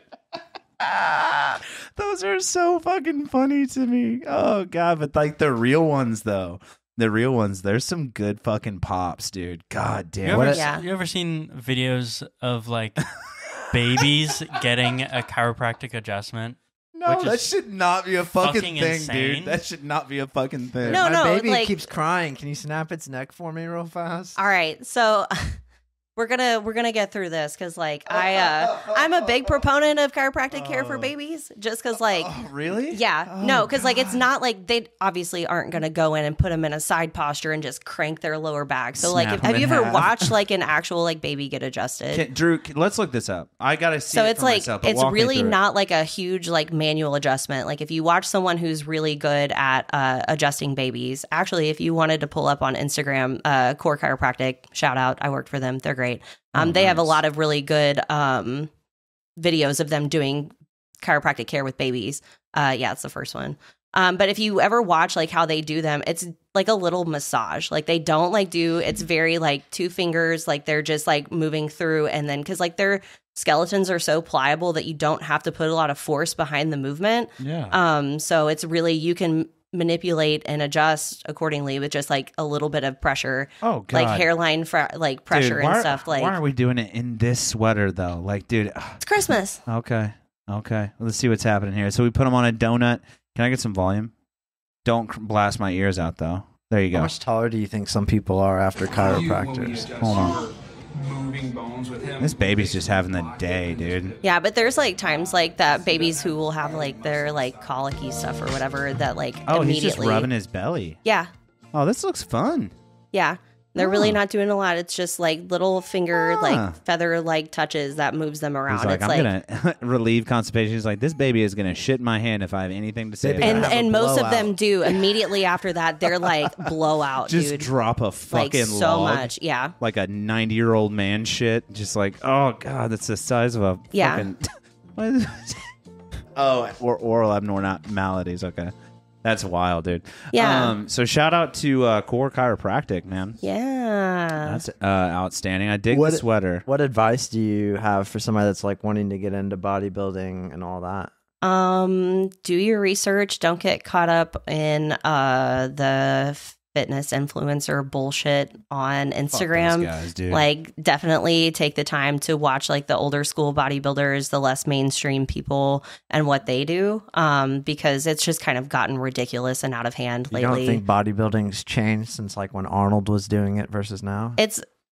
Those are so fucking funny to me. Oh god, but like the real ones though. The real ones, there's some good fucking pops, dude. God damn. You ever seen videos of like babies getting a chiropractic adjustment? No, which that is should not be a fucking fucking thing, insane. dude. That should not be a fucking thing. No, My baby like- keeps crying. Can you snap its neck for me real fast? All right. So we're gonna get through this because like I'm a big proponent of chiropractic care for babies just because like Oh, really? yeah Oh, no because like it's God. not like they obviously aren't gonna go in and put them in a side posture and just crank their lower back. So like Snap 'em have you in ever half. watched like an actual like baby get adjusted? Drew, let's look this up. I gotta see. So it it's for like myself, but it's walk me really through it. not like a huge like manual adjustment. Like if you watch someone who's really good at adjusting babies, actually, if you wanted to pull up on Instagram, Core Chiropractic, shout out, I worked for them, they're great. They have a nice. lot of really good videos of them doing chiropractic care with babies. Yeah, it's the first one. But if you ever watch like how they do them, it's like a little massage. Like they don't like do, it's very like 2 fingers, like they're just like moving through. And then cause like their skeletons are so pliable that you don't have to put a lot of force behind the movement. Yeah. So it's really, you can manipulate and adjust accordingly with just like a little bit of pressure, Oh god. like hairline like pressure Dude, and stuff. Like why are we doing it in this sweater though? Like, dude. it's Christmas. Okay. Let's see what's happening here. So we put them on a donut. Can I get some volume? Don't blast my ears out though. There you How go. much taller do you think some people are after chiropractors? Hold on. Moving bones with him. This baby's just having the day, dude. Yeah, but there's like times like that babies who will have like their like colicky stuff or whatever that like Oh, immediately. he's just rubbing his belly. Yeah. Oh, this looks fun. Yeah. They're really not doing a lot. It's just like little finger, like feather like touches that moves them around. He's like, it's I'm gonna relieve constipation. He's like, this baby is gonna shit in my hand if I have anything to say. and most of them do. Immediately after that, they're like blowout, just dude. drop a fucking like so log, much, yeah. like a 90-year-old man shit. Just like, oh god, that's the size of a fucking. What is it? Oh, or oral abnormalities. Okay. That's wild, dude. Yeah. So shout out to Core Chiropractic, man. Yeah. That's outstanding. I dig the sweater. What advice do you have for somebody that's like wanting to get into bodybuilding and all that? Do your research. Don't get caught up in the fitness influencer bullshit on Instagram. Fuck those guys, dude. Like, definitely take the time to watch like the older school bodybuilders, the less mainstream people, and what they do. Because it's just kind of gotten ridiculous and out of hand lately. You don't think bodybuilding's changed since like when Arnold was doing it versus now?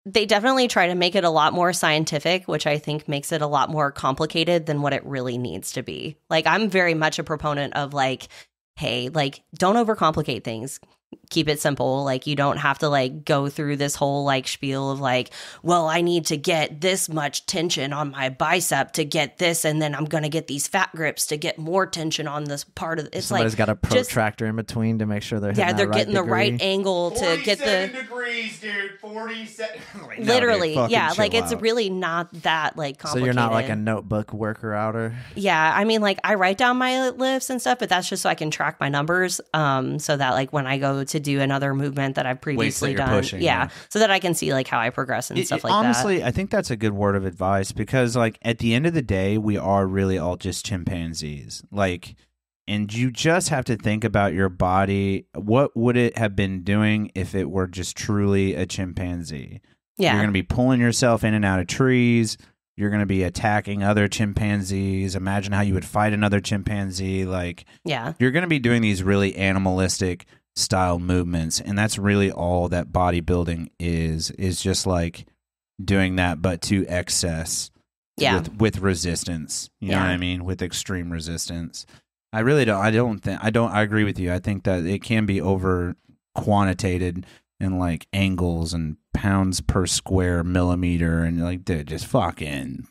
They definitely try to make it a lot more scientific, which I think makes it a lot more complicated than what it really needs to be. Like, I'm very much a proponent of like, hey, like, don't overcomplicate things. Keep it simple. Like, you don't have to like go through this whole like spiel of like, well, I need to get this much tension on my bicep to get this, and then I'm gonna get these fat grips to get more tension on this part of it's. Somebody's like got a protractor in between to make sure they're hitting they're that getting the degree. right angle to get the degrees, dude. 47. literally, fucking yeah. chill Like, it's out. really not that like So complicated. you're not like a notebook worker outer. Yeah, I mean, like, I write down my lifts and stuff, but that's just so I can track my numbers, so that like when I go to do another movement that I've previously you're done, pushing, yeah. so that I can see like how I progress and stuff like honestly, that. I think that's a good word of advice because, like, at the end of the day, we are really all just chimpanzees. Like, and you just have to think about your body. What would it have been doing if it were just truly a chimpanzee? Yeah, You're going to be pulling yourself in and out of trees. You're going to be attacking other chimpanzees. Imagine how you would fight another chimpanzee. Like, yeah, you're going to be doing these really animalistic style movements, and that's really all that bodybuilding is just like doing that, but to excess. Yeah, with resistance. You know Yeah. what I mean? With extreme resistance. I really don't. I agree with you. I think that it can be over quantitated in like angles and pounds per square millimeter, and like, dude, just fucking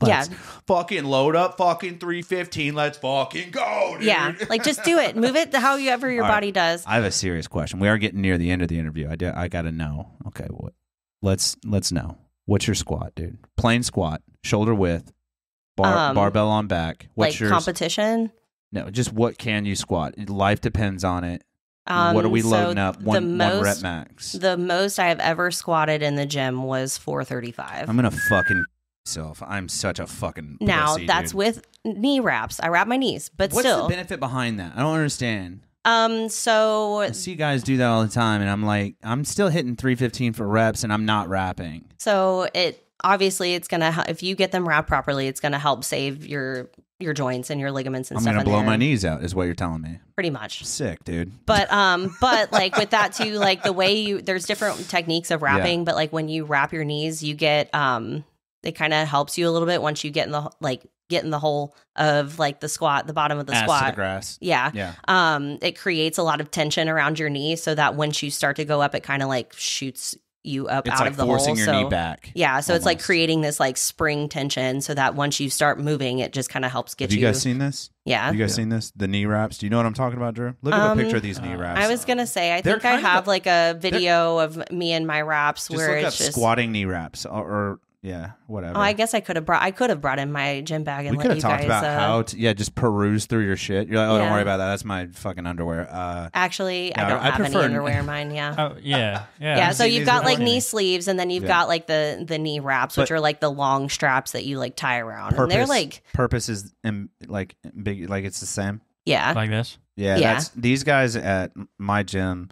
fucking load up fucking 315. Let's fucking go, dude. yeah. Like, just do it, move it however your All right. body does. I have a serious question. We are getting near the end of the interview. I got to know. Okay, what? Let's know. What's your squat, dude? Plain squat, shoulder width, barbell on back. What's like your competition? No, just what can you squat? Life depends on it. What are we So loading up? One most- rep max. The most I have ever squatted in the gym was 435. I'm gonna fucking myself. I'm such a fucking Now pussy, that's dude. with knee wraps. I wrap my knees, but What's still. the benefit behind that? I don't understand. So I see guys do that all the time, and I'm like, I'm still hitting 315 for reps, and I'm not wrapping. it obviously it's gonna if you get them wrapped properly, it's gonna help save your joints and your ligaments and I'm stuff. gonna in blow there, my knees out, is what you're telling me. pretty much. Sick, dude. But like with that too, like the way there's different techniques of wrapping, but like when you wrap your knees, you get it kind of helps you a little bit once you get in the hole of like the squat, the bottom of the Ass squat. to the grass. Yeah. Yeah. It creates a lot of tension around your knee so that once you start to go up, it kind of like shoots you up It's out like of the forcing hole. your knee back. Yeah. So it's like almost. creating this like spring tension so that once you start moving, it just kind of helps get Have you guys seen this? Yeah. Have you guys seen this? The knee wraps? Do you know what I'm talking about, Drew? Look at a picture of these knee wraps. I was going to say, I They're think I kind of have like a video of me and my wraps just where look up it's just squatting knee wraps or yeah, whatever. Oh, I guess I could have brought in my gym bag and we could let have you talked guys. about how to just peruse through your shit. You're like, oh, don't Yeah. worry about that. That's my fucking underwear. Actually, Yeah, I don't I have any prefer- underwear in mine. Yeah. Oh yeah, yeah. Yeah, so seen you've these got before? like knee sleeves, and then you've Yeah. got like the knee wraps, which But- are like the long straps that you like tie around, and they're like purpose is like big, like it's the same. yeah, Like this. Yeah, Yeah. that's these guys at my gym.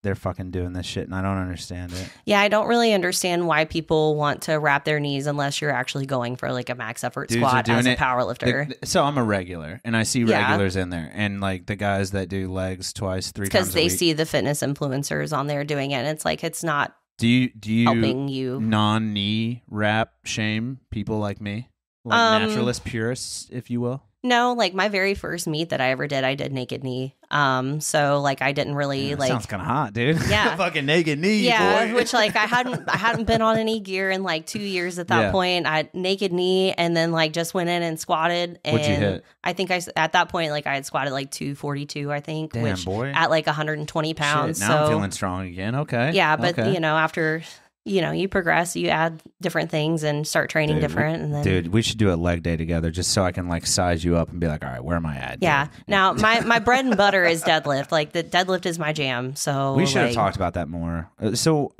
They're fucking doing this shit, and I don't understand it. yeah. I don't really understand why people want to wrap their knees unless you're actually going for like a max effort Dudes are squat doing as a it- power lifter. So I'm a regular, and I see Yeah. regulars in there, and like the guys that do legs twice, three times Because a they week. see the fitness influencers on there doing it, and it's like it's not Do you helping you. non-knee wrap shame people like me, like naturalist purists, if you will? No, like my very first meet that I ever did, I did naked knee. So like I didn't really That like. sounds kind of hot, dude. Yeah. Fucking naked knee. Yeah, boy. which like I hadn't been on any gear in like 2 years at that Yeah. point. I naked knee and then like just went in and squatted. And What'd you hit? I think at that point like I had squatted like 242, I think, Damn, which boy. at like 120 pounds. Shit, now I'm so feeling strong again. Okay. yeah, but okay. you know after you progress, you add different things and start training Dude, different, and then Dude, we should do a leg day together just so I can like size you up and be like, all right, where am I at? yeah. dude? Now my bread and butter is deadlift. Like the deadlift is my jam. So We should have like, talked about that more. So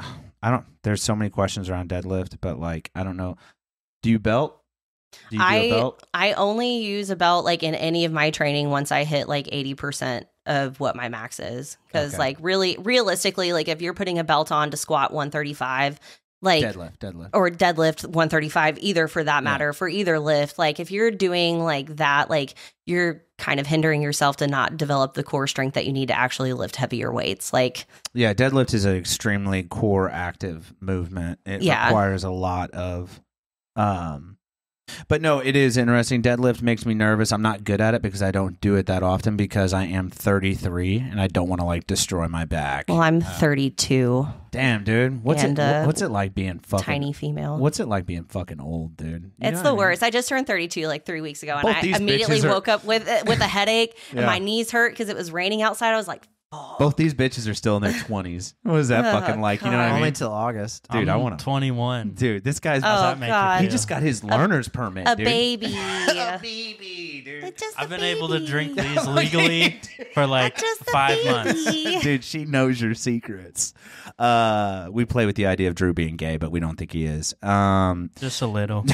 there's so many questions around deadlift, but like, I don't know. Do you belt? Do you do a belt? I only use a belt like in any of my training once I hit like 80% of what my max is. Because Okay. like really realistically, like if you're putting a belt on to squat 135, like Deadlift. or deadlift 135, either for that matter, for either lift, like if you're doing like that, like you're kind of hindering yourself to not develop the core strength that you need to actually lift heavier weights. Like Yeah, deadlift is an extremely core active movement. It Yeah. requires a lot of but no, it is interesting. Deadlift makes me nervous. I'm not good at it because I don't do it that often because I am 33 and I don't want to like destroy my back. well, I'm 32, Damn, dude. What's And, what's it like being fucking tiny female. What's it like being fucking old, dude? You It's know the what I mean? worst. I just turned 32 like 3 weeks ago, and Both I these immediately bitches are- woke up with a headache, and Yeah. my knees hurt because it was raining outside. I was like, oh. Both these bitches are still in their 20s. What is that Oh, fucking like? You know what I Only mean? till August. Dude, I'm I want to. 21. Dude, this guy's. Oh, that make you God. He feel? just got his learner's permit, A dude. baby. A baby, dude. It's just I've a been able to baby. drink these legally for like Just a 5 months. baby. Dude, she knows your secrets. We play with the idea of Drew being gay, but we don't think he is. Just a little.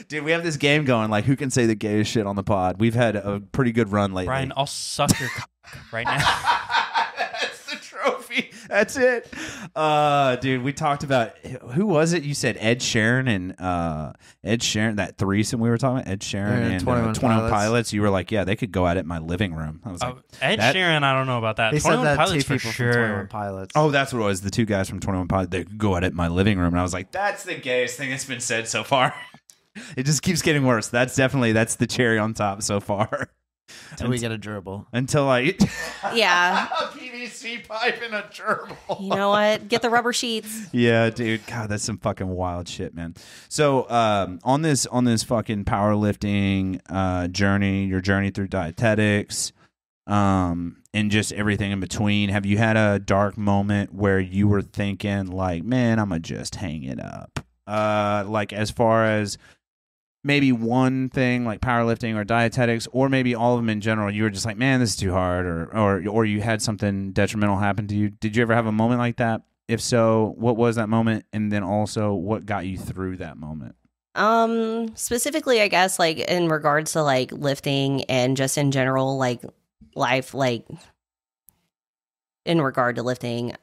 Dude, we have this game going, like, who can say the gayest shit on the pod? We've had a pretty good run lately. Brian, I'll suck your cock right now. That's the trophy. That's it. Dude, we talked about, who was it? You said Ed Sheeran and Ed Sheeran, that threesome we were talking about, Ed Sheeran Yeah, and 21 Pilots. Pilots. You were like, yeah, they could go at it in my living room. I was like, Ed that- Sheeran, I don't know about that. He said 21 that Pilots two for people from 21 sure. Pilots. oh, that's what it was. The two guys from 21 Pilots, they could go at it in my living room. And I was like, that's the gayest thing that's been said so far. It just keeps getting worse. That's the cherry on top so far. Until we get a gerbil. Until I Yeah. a PVC pipe and a gerbil. You know what? Get the rubber sheets. Yeah, dude. God, that's some fucking wild shit, man. So, on this fucking powerlifting journey, your journey through dietetics, and just everything in between, have you had a dark moment where you were thinking like, man, I'm gonna just hang it up? Like as far as maybe one thing like powerlifting or dietetics, or maybe all of them in general, you were just like, man, this is too hard, or you had something detrimental happen to you. Did you ever have a moment like that? If so, what was that moment? And then also what got you through that moment? Specifically, I guess like in regards to like lifting and just in general, like life, like in regard to lifting,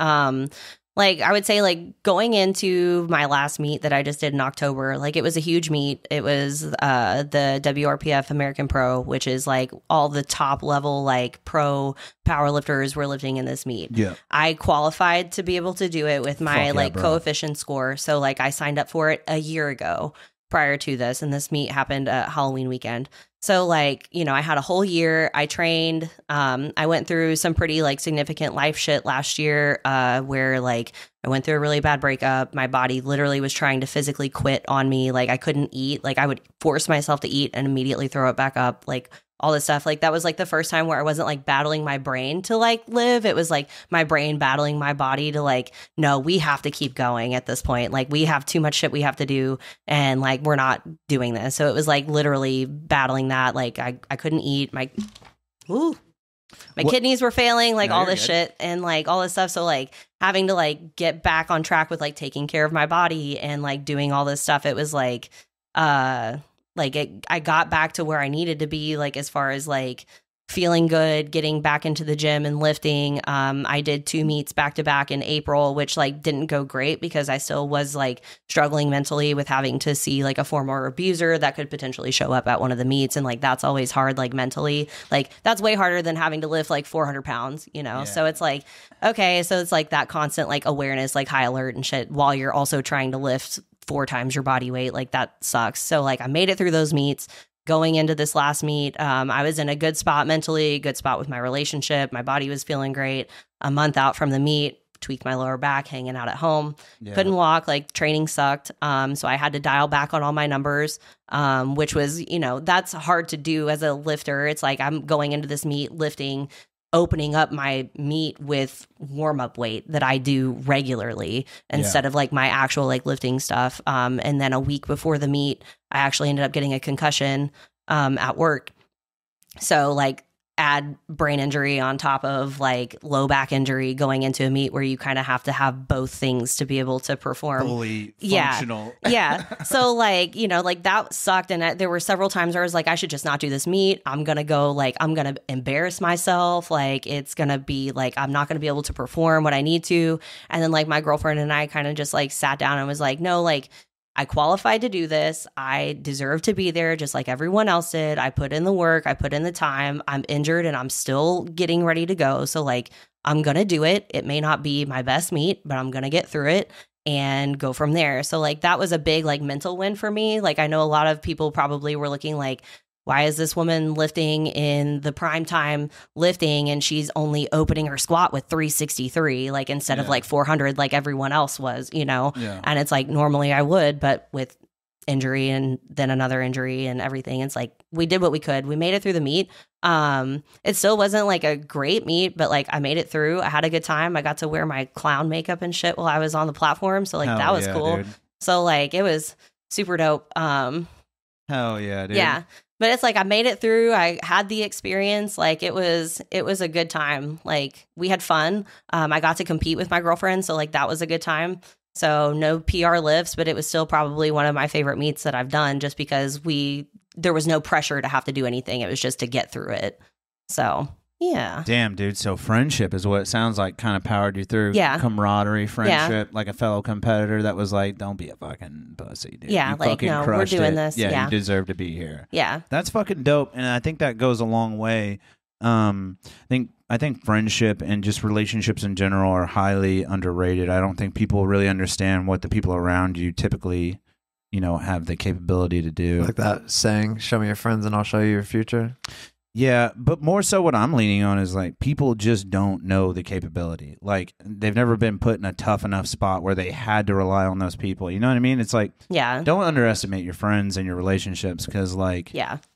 like I would say like going into my last meet that I just did in October, like it was a huge meet. It was the WRPF American Pro, which is like all the top level like pro powerlifters were lifting in this meet. Yeah. I qualified to be able to do it with my Fuck yeah, like bro. coefficient score. So like I signed up for it a year ago prior to this, and this meet happened Halloween weekend. So like, you know, I had a whole year. I trained. I went through some pretty like significant life shit last year, where like I went through a really bad breakup. My body literally was trying to physically quit on me. Like I couldn't eat. Like I would force myself to eat and immediately throw it back up. Like all this stuff. Like that was like the first time where I wasn't like battling my brain to like live. It was like my brain battling my body to like, no, we have to keep going at this point. Like we have too much shit we have to do, and like we're not doing this. So it was like literally battling that. Like I couldn't eat. My kidneys were failing, like No, all you're this good. shit and like all this stuff. So like having to like get back on track with like taking care of my body and like doing all this stuff. It was like I got back to where I needed to be, like as far as like feeling good, getting back into the gym and lifting. I did 2 meets back to back in April, which like didn't go great because I still was like struggling mentally with having to see like a former abuser that could potentially show up at one of the meets. And like, that's always hard, like mentally, like that's way harder than having to lift like 400 pounds, you know? Yeah. So it's like, okay, so it's like that constant like awareness, like high alert and shit while you're also trying to lift 4 times your body weight. Like that sucks. So like I made it through those meets. going into this last meet, I was in a good spot mentally, good spot with my relationship. My body was feeling great. A month out from the meet, tweaked my lower back, hanging out at home. Yeah. Couldn't walk, like training sucked. So I had to dial back on all my numbers, which was, that's hard to do as a lifter. It's like I'm going into this meet lifting, opening up my meet with warm-up weight that I do regularly instead of like my actual like lifting stuff. And then a week before the meet, I actually ended up getting a concussion at work. So like add brain injury on top of like low back injury going into a meet where you kind of have to have both things to be able to perform. Fully functional. Yeah. So like, like that sucked. And there were several times where I was like, I should just not do this meet. I'm going to go like, I'm going to embarrass myself. Like it's going to be like, I'm not going to be able to perform what I need to. And then like my girlfriend and I kind of just like sat down and was like, no, like I qualified to do this. I deserve to be there just like everyone else did. I put in the work. I put in the time. I'm injured and I'm still getting ready to go. So like, I'm going to do it. It may not be my best meet, but I'm going to get through it and go from there. So like, that was a big like mental win for me. Like, I know a lot of people probably were looking like, why is this woman lifting in the prime time lifting and she's only opening her squat with 363, like instead of like 400, like everyone else was, And it's like, normally I would, but with injury and then another injury and everything, it's like, we did what we could. We made it through the meet. It still wasn't like a great meet, but like I made it through. I had a good time. I got to wear my clown makeup and shit while I was on the platform. So like, that was cool. Dude. So like, it was super dope. Hell yeah, dude. Yeah. But it's like I made it through. I had the experience. Like it was a good time. Like we had fun. I got to compete with my girlfriend, so like that was a good time. So no PR lifts, but it was still probably one of my favorite meets that I've done, just because there was no pressure to have to do anything. It was just to get through it. So yeah. Damn, dude. So friendship is what it sounds like kind of powered you through. Yeah. Camaraderie, friendship, like a fellow competitor that was like, don't be a fucking pussy, dude. Yeah, you like, fucking no, crushed we're doing it. this. Yeah, Yeah. you deserve to be here. Yeah. That's fucking dope. And I think that goes a long way. I think friendship and just relationships in general are highly underrated. I don't think people really understand what the people around you typically, have the capability to do. Like that saying, show me your friends and I'll show you your future. Yeah, but more so what I'm leaning on is like people just don't know the capability. Like they've never been put in a tough enough spot where they had to rely on those people. You know what I mean? It's like, don't underestimate your friends and your relationships, because like,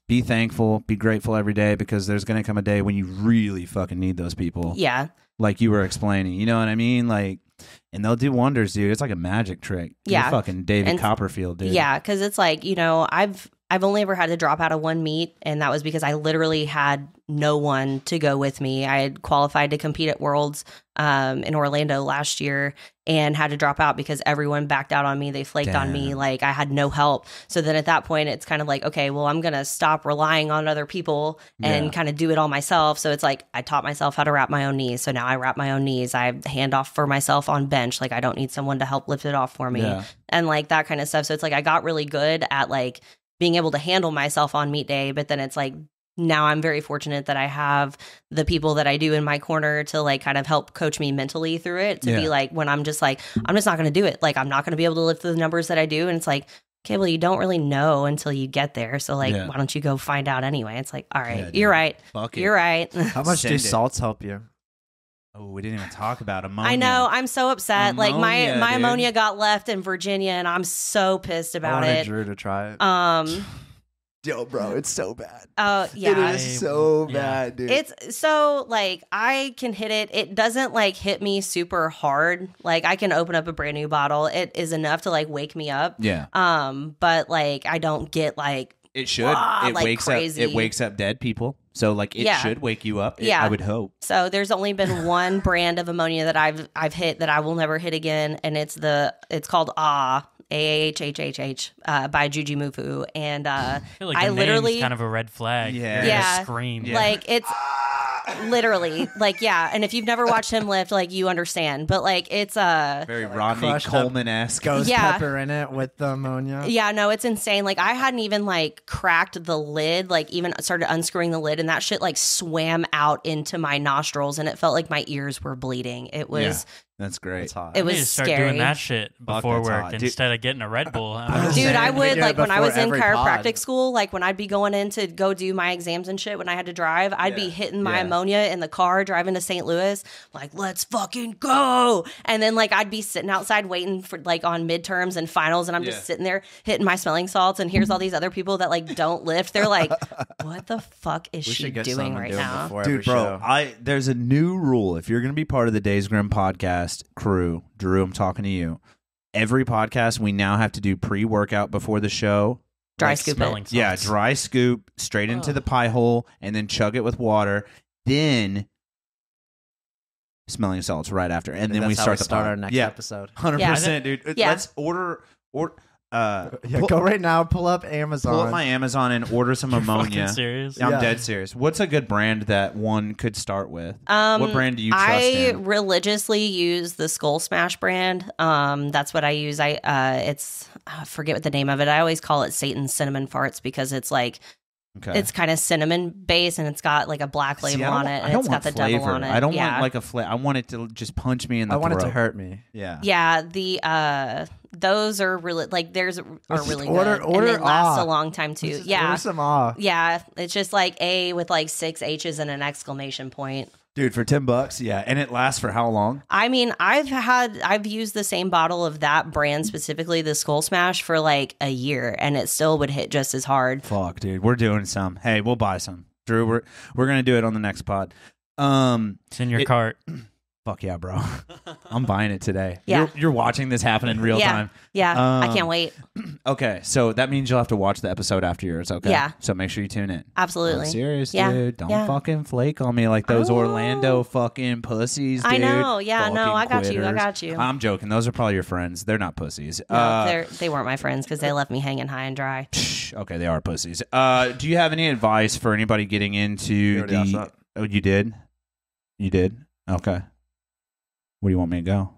be thankful, be grateful every day, because there's going to come a day when you really fucking need those people. Yeah. Like you were explaining, you know what I mean? Like, and they'll do wonders, dude. It's like a magic trick. Yeah. You're fucking David Copperfield, dude. Yeah, because it's like, I've only ever had to drop out of one meet, and that was because I literally had no one to go with me. I had qualified to compete at Worlds in Orlando last year and had to drop out because everyone backed out on me. They flaked on me. Like I had no help. So then at that point, it's kind of like, okay, well, I'm going to stop relying on other people and kind of do it all myself. So it's like I taught myself how to wrap my own knees. So now I wrap my own knees. I hand off for myself on bench. Like I don't need someone to help lift it off for me and like that kind of stuff. So it's like I got really good at like being able to handle myself on meet day. But then it's like, now I'm very fortunate that I have the people that I do in my corner to like kind of help coach me mentally through it, to be like, when I'm just like, I'm just not going to do it. Like, I'm not going to be able to lift the numbers that I do. And it's like, okay, well, you don't really know until you get there. So like, why don't you go find out anyway? It's like, all right, you're right. You're right. How much do salts help you? Oh, we didn't even talk about ammonia. I know. I'm so upset. Ammonia, like my dude. ammonia got left in Virginia and I'm so pissed about I wanted it. Drew to try it. Yo, bro, it's so bad. Yeah. It is so bad, dude. It's so like I can hit it. It doesn't like hit me super hard. Like I can open up a brand new bottle. It is enough to like wake me up. Yeah. But like I don't get like it should. It like wakes crazy. up. It wakes up dead people. So like it should wake you up. I would hope. So there's only been one brand of ammonia that I've hit that I will never hit again, and it's called AAHHH by Juji Mufu, and I feel like I the literally name's kind of a red flag. Yeah. You're gonna scream. like it's literally like and if you've never watched him lift, like you understand, but like it's very Rodney Coleman-esque. Ghost pepper in it with the ammonia. Yeah, no, it's insane. Like I hadn't even like cracked the lid, like even started unscrewing the lid, and that shit like swam out into my nostrils, and it felt like my ears were bleeding. It was That's great. It's hot. It I need was to start scary. doing that shit before that's work hot. Dude. instead of getting a Red Bull. Dude, I would, Yeah, like, when I before was in every chiropractic pod. school, like, when I'd be going in to go do my exams and shit when I had to drive, I'd be hitting my Yeah. ammonia in the car driving to St. Louis, like, let's fucking go. And then, like, I'd be sitting outside waiting for, like, on midterms and finals, and I'm just sitting there hitting my smelling salts, and here's all these other people that, like, don't lift. They're like, what the fuck is We she should get doing someone right doing now? before every Dude, bro, show. there's a new rule. If you're going to be part of the Days Grimm podcast crew, Drew, I'm talking to you. Every podcast, we now have to do pre-workout before the show. Dry Like scoop smelling it. salts. Yeah, dry scoop straight into the pie hole, and then chug it with water. Then smelling salts right after, and then we That's how start the our pod. next Yeah, episode. 100%, dude. Yeah. Let's order. Yeah, pull, go right now. Pull up Amazon. pull up my Amazon and order some Fucking ammonia. serious? I'm Yeah. dead serious. What's a good brand that one could start with? What brand do you trust I in? religiously use the Skull Smash brand. That's what I use. I forget what the name of it. I always call it Satan's Cinnamon Farts because it's like Okay. it's kind of cinnamon based and it's got like a black label See, I don't- on it I and don't it's got want the devil flavor. on it. I don't yeah. want like a flavor. I want it to just punch me in the I want it throat. to hurt me. Yeah. Yeah, the those are really like theirs are Just really order- good order and they last Ah. a long time too. Just Yeah. order some awe. Yeah, it's just like A with like 6 H's and an exclamation point. Dude, for $10, yeah. And it lasts for how long? I mean, I've used the same bottle of that brand specifically, the Skull Smash, for like a year, and it still would hit just as hard. Fuck, dude. We're doing some. Hey, we'll buy some. Drew, we're gonna do it on the next pod. It's in your cart. Fuck yeah, bro. I'm buying it today. Yeah. You're watching this happen in real Yeah. time. Yeah, I Um, can't wait. Okay, so that means you'll have to watch the episode after yours, okay? Yeah. So make sure you tune in. Absolutely. I'm serious, Yeah. dude. Don't Yeah. fucking flake on me like those Oh. Orlando fucking pussies, dude. I know. Yeah, no, Fucking I got you. I quitters. got you. I'm joking. Those are probably your friends. They're not pussies. No, they weren't my friends because they left me hanging high and dry. Okay, they are pussies. Do you have any advice for anybody getting into already asked the? that. Oh, you did. You did. Okay. Where do you want me to go?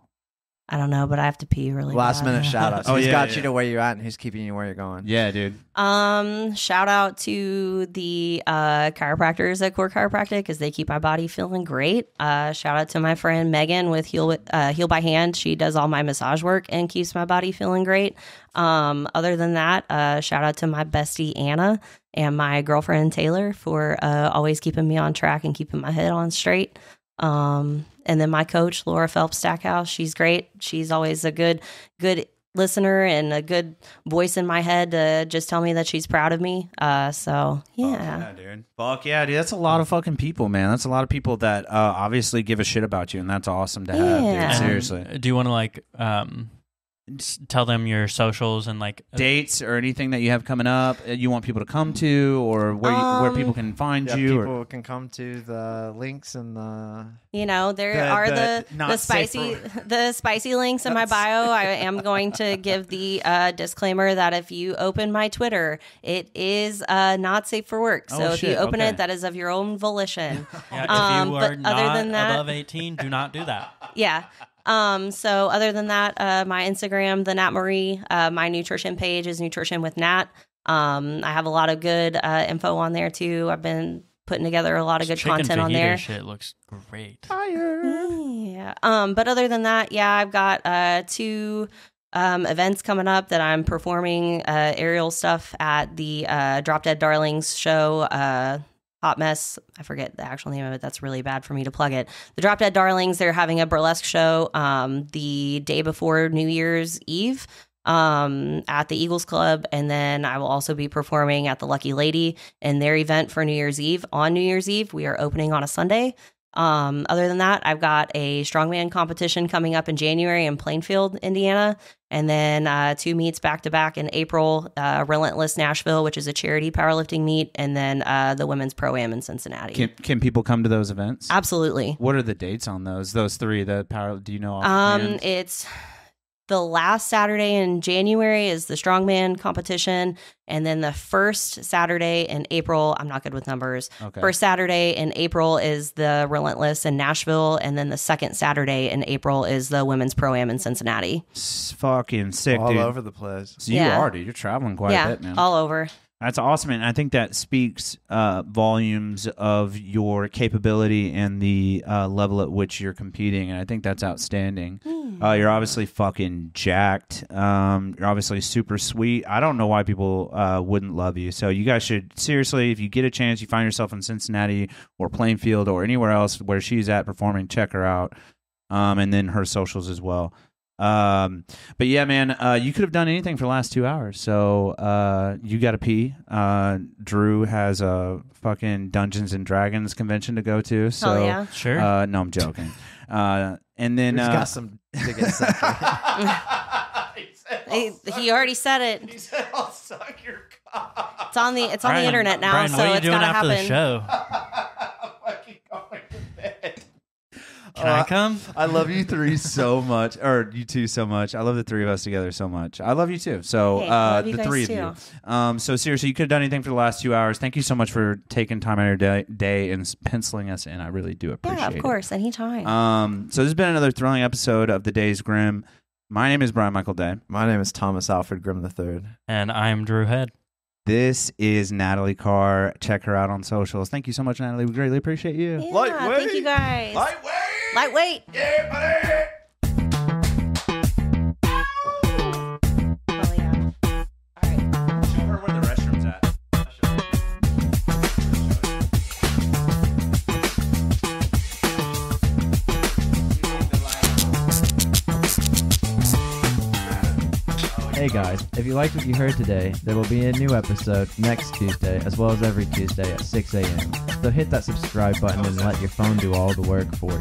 I don't know, but I have to pee really Last bad. minute shout outs. Oh, Who's yeah, got yeah. you to where you're at and who's keeping you where you're going? Yeah, dude. Shout out to the chiropractors at Core Chiropractic because they keep my body feeling great. Shout out to my friend Megan with Heal by Hand. She does all my massage work and keeps my body feeling great. Other than that, shout out to my bestie Anna and my girlfriend Taylor for always keeping me on track and keeping my head on straight. And then my coach, Laura Phelps Stackhouse, she's great. She's always a good listener and a good voice in my head to just tell me that she's proud of me. So, yeah. Dude. Fuck yeah, dude. That's a lot of fucking people, man. That's a lot of people that obviously give a shit about you, and that's awesome to have, Yeah. dude. Seriously. Do you want to like tell them your socials and like Dates or anything that you have coming up you want people to come to, or where people can find Yeah, you? people can come to the links and the. You know, there The- are the the not safe spicy links in my bio. I am going to give the disclaimer that if you open my Twitter, it is not safe for work. So Oh, if you shit, open okay. it, that is of your own volition. Yeah, if you but are other not than that- above 18, do not do that. Yeah. So other than that, my Instagram, the Nat Marie, my nutrition page is Nutrition with Nat. I have a lot of good info on there too. I've been putting together a lot of good Chicken content on fajita there. shit looks great. Yeah. But other than that, yeah, I've got 2 events coming up that I'm performing aerial stuff at the Drop Dead Darlings show. Hot Mess. I forget the actual name of it. That's really bad for me to plug it. The Drop Dead Darlings, they're having a burlesque show the day before New Year's Eve at the Eagles Club. And then I will also be performing at the Lucky Lady in their event for New Year's Eve. On New Year's Eve, we are opening on a Sunday. Other than that, I've got a strongman competition coming up in January in Plainfield, Indiana. And then 2 meets back to back in April, Relentless Nashville, which is a charity powerlifting meet. And then the Women's Pro-Am in Cincinnati. Can people come to those events? Absolutely. What are the dates on those? Those 3, the power. Do you know? Offhand? It's the last Saturday in January is the strongman competition, and then the first Saturday in April, I'm not good with numbers. Okay. First Saturday in April is the Relentless in Nashville, and then the second Saturday in April is the Women's Pro-Am in Cincinnati. Fucking sick, all dude. over the place. So you Yeah. are, dude. You're traveling quite a Yeah, bit, man. all over. That's awesome, and I think that speaks volumes of your capability and the level at which you're competing, and I think that's outstanding. You're obviously fucking jacked. You're obviously super sweet. I don't know why people wouldn't love you. So you guys should, seriously, if you get a chance, you find yourself in Cincinnati or Plainfield or anywhere else where she's at performing, check her out, and then her socials as well. But yeah, man, you could have done anything for the last 2 hours. So, you got to pee. Drew has a fucking Dungeons and Dragons convention to go to. So, Hell yeah. Sure. no, I'm joking. And then, Drew's got some to get sucked. He already said it. He said, "I'll suck your cock." It's on the Brian, internet now, Brian, so what are you it's doing gotta after happen. the show? I'm fucking going to bed. Can I come? I love you three so much, or you two so much. I love the three of us together so much. I love you too. So, Hey, I love you the guys three too. of you. So seriously, you could have done anything for the last 2 hours. Thank you so much for taking time out of your day and penciling us in. I really do appreciate it. Yeah, of course, anytime. So this has been another thrilling episode of the Days Grimm. My name is Brian Michael Day. My name is Thomas Alfred Grimm III. And I'm Drew Head. This is Natalie Carr. Check her out on socials. Thank you so much, Natalie. We greatly appreciate you. Yeah, thank you guys. Lightweight. Yeah, buddy. Oh, yeah. All right. Show her where the restroom's at. Hey guys, if you liked what you heard today, there will be a new episode next Tuesday, as well as every Tuesday at 6 a.m. So hit that subscribe button and let your phone do all the work for you.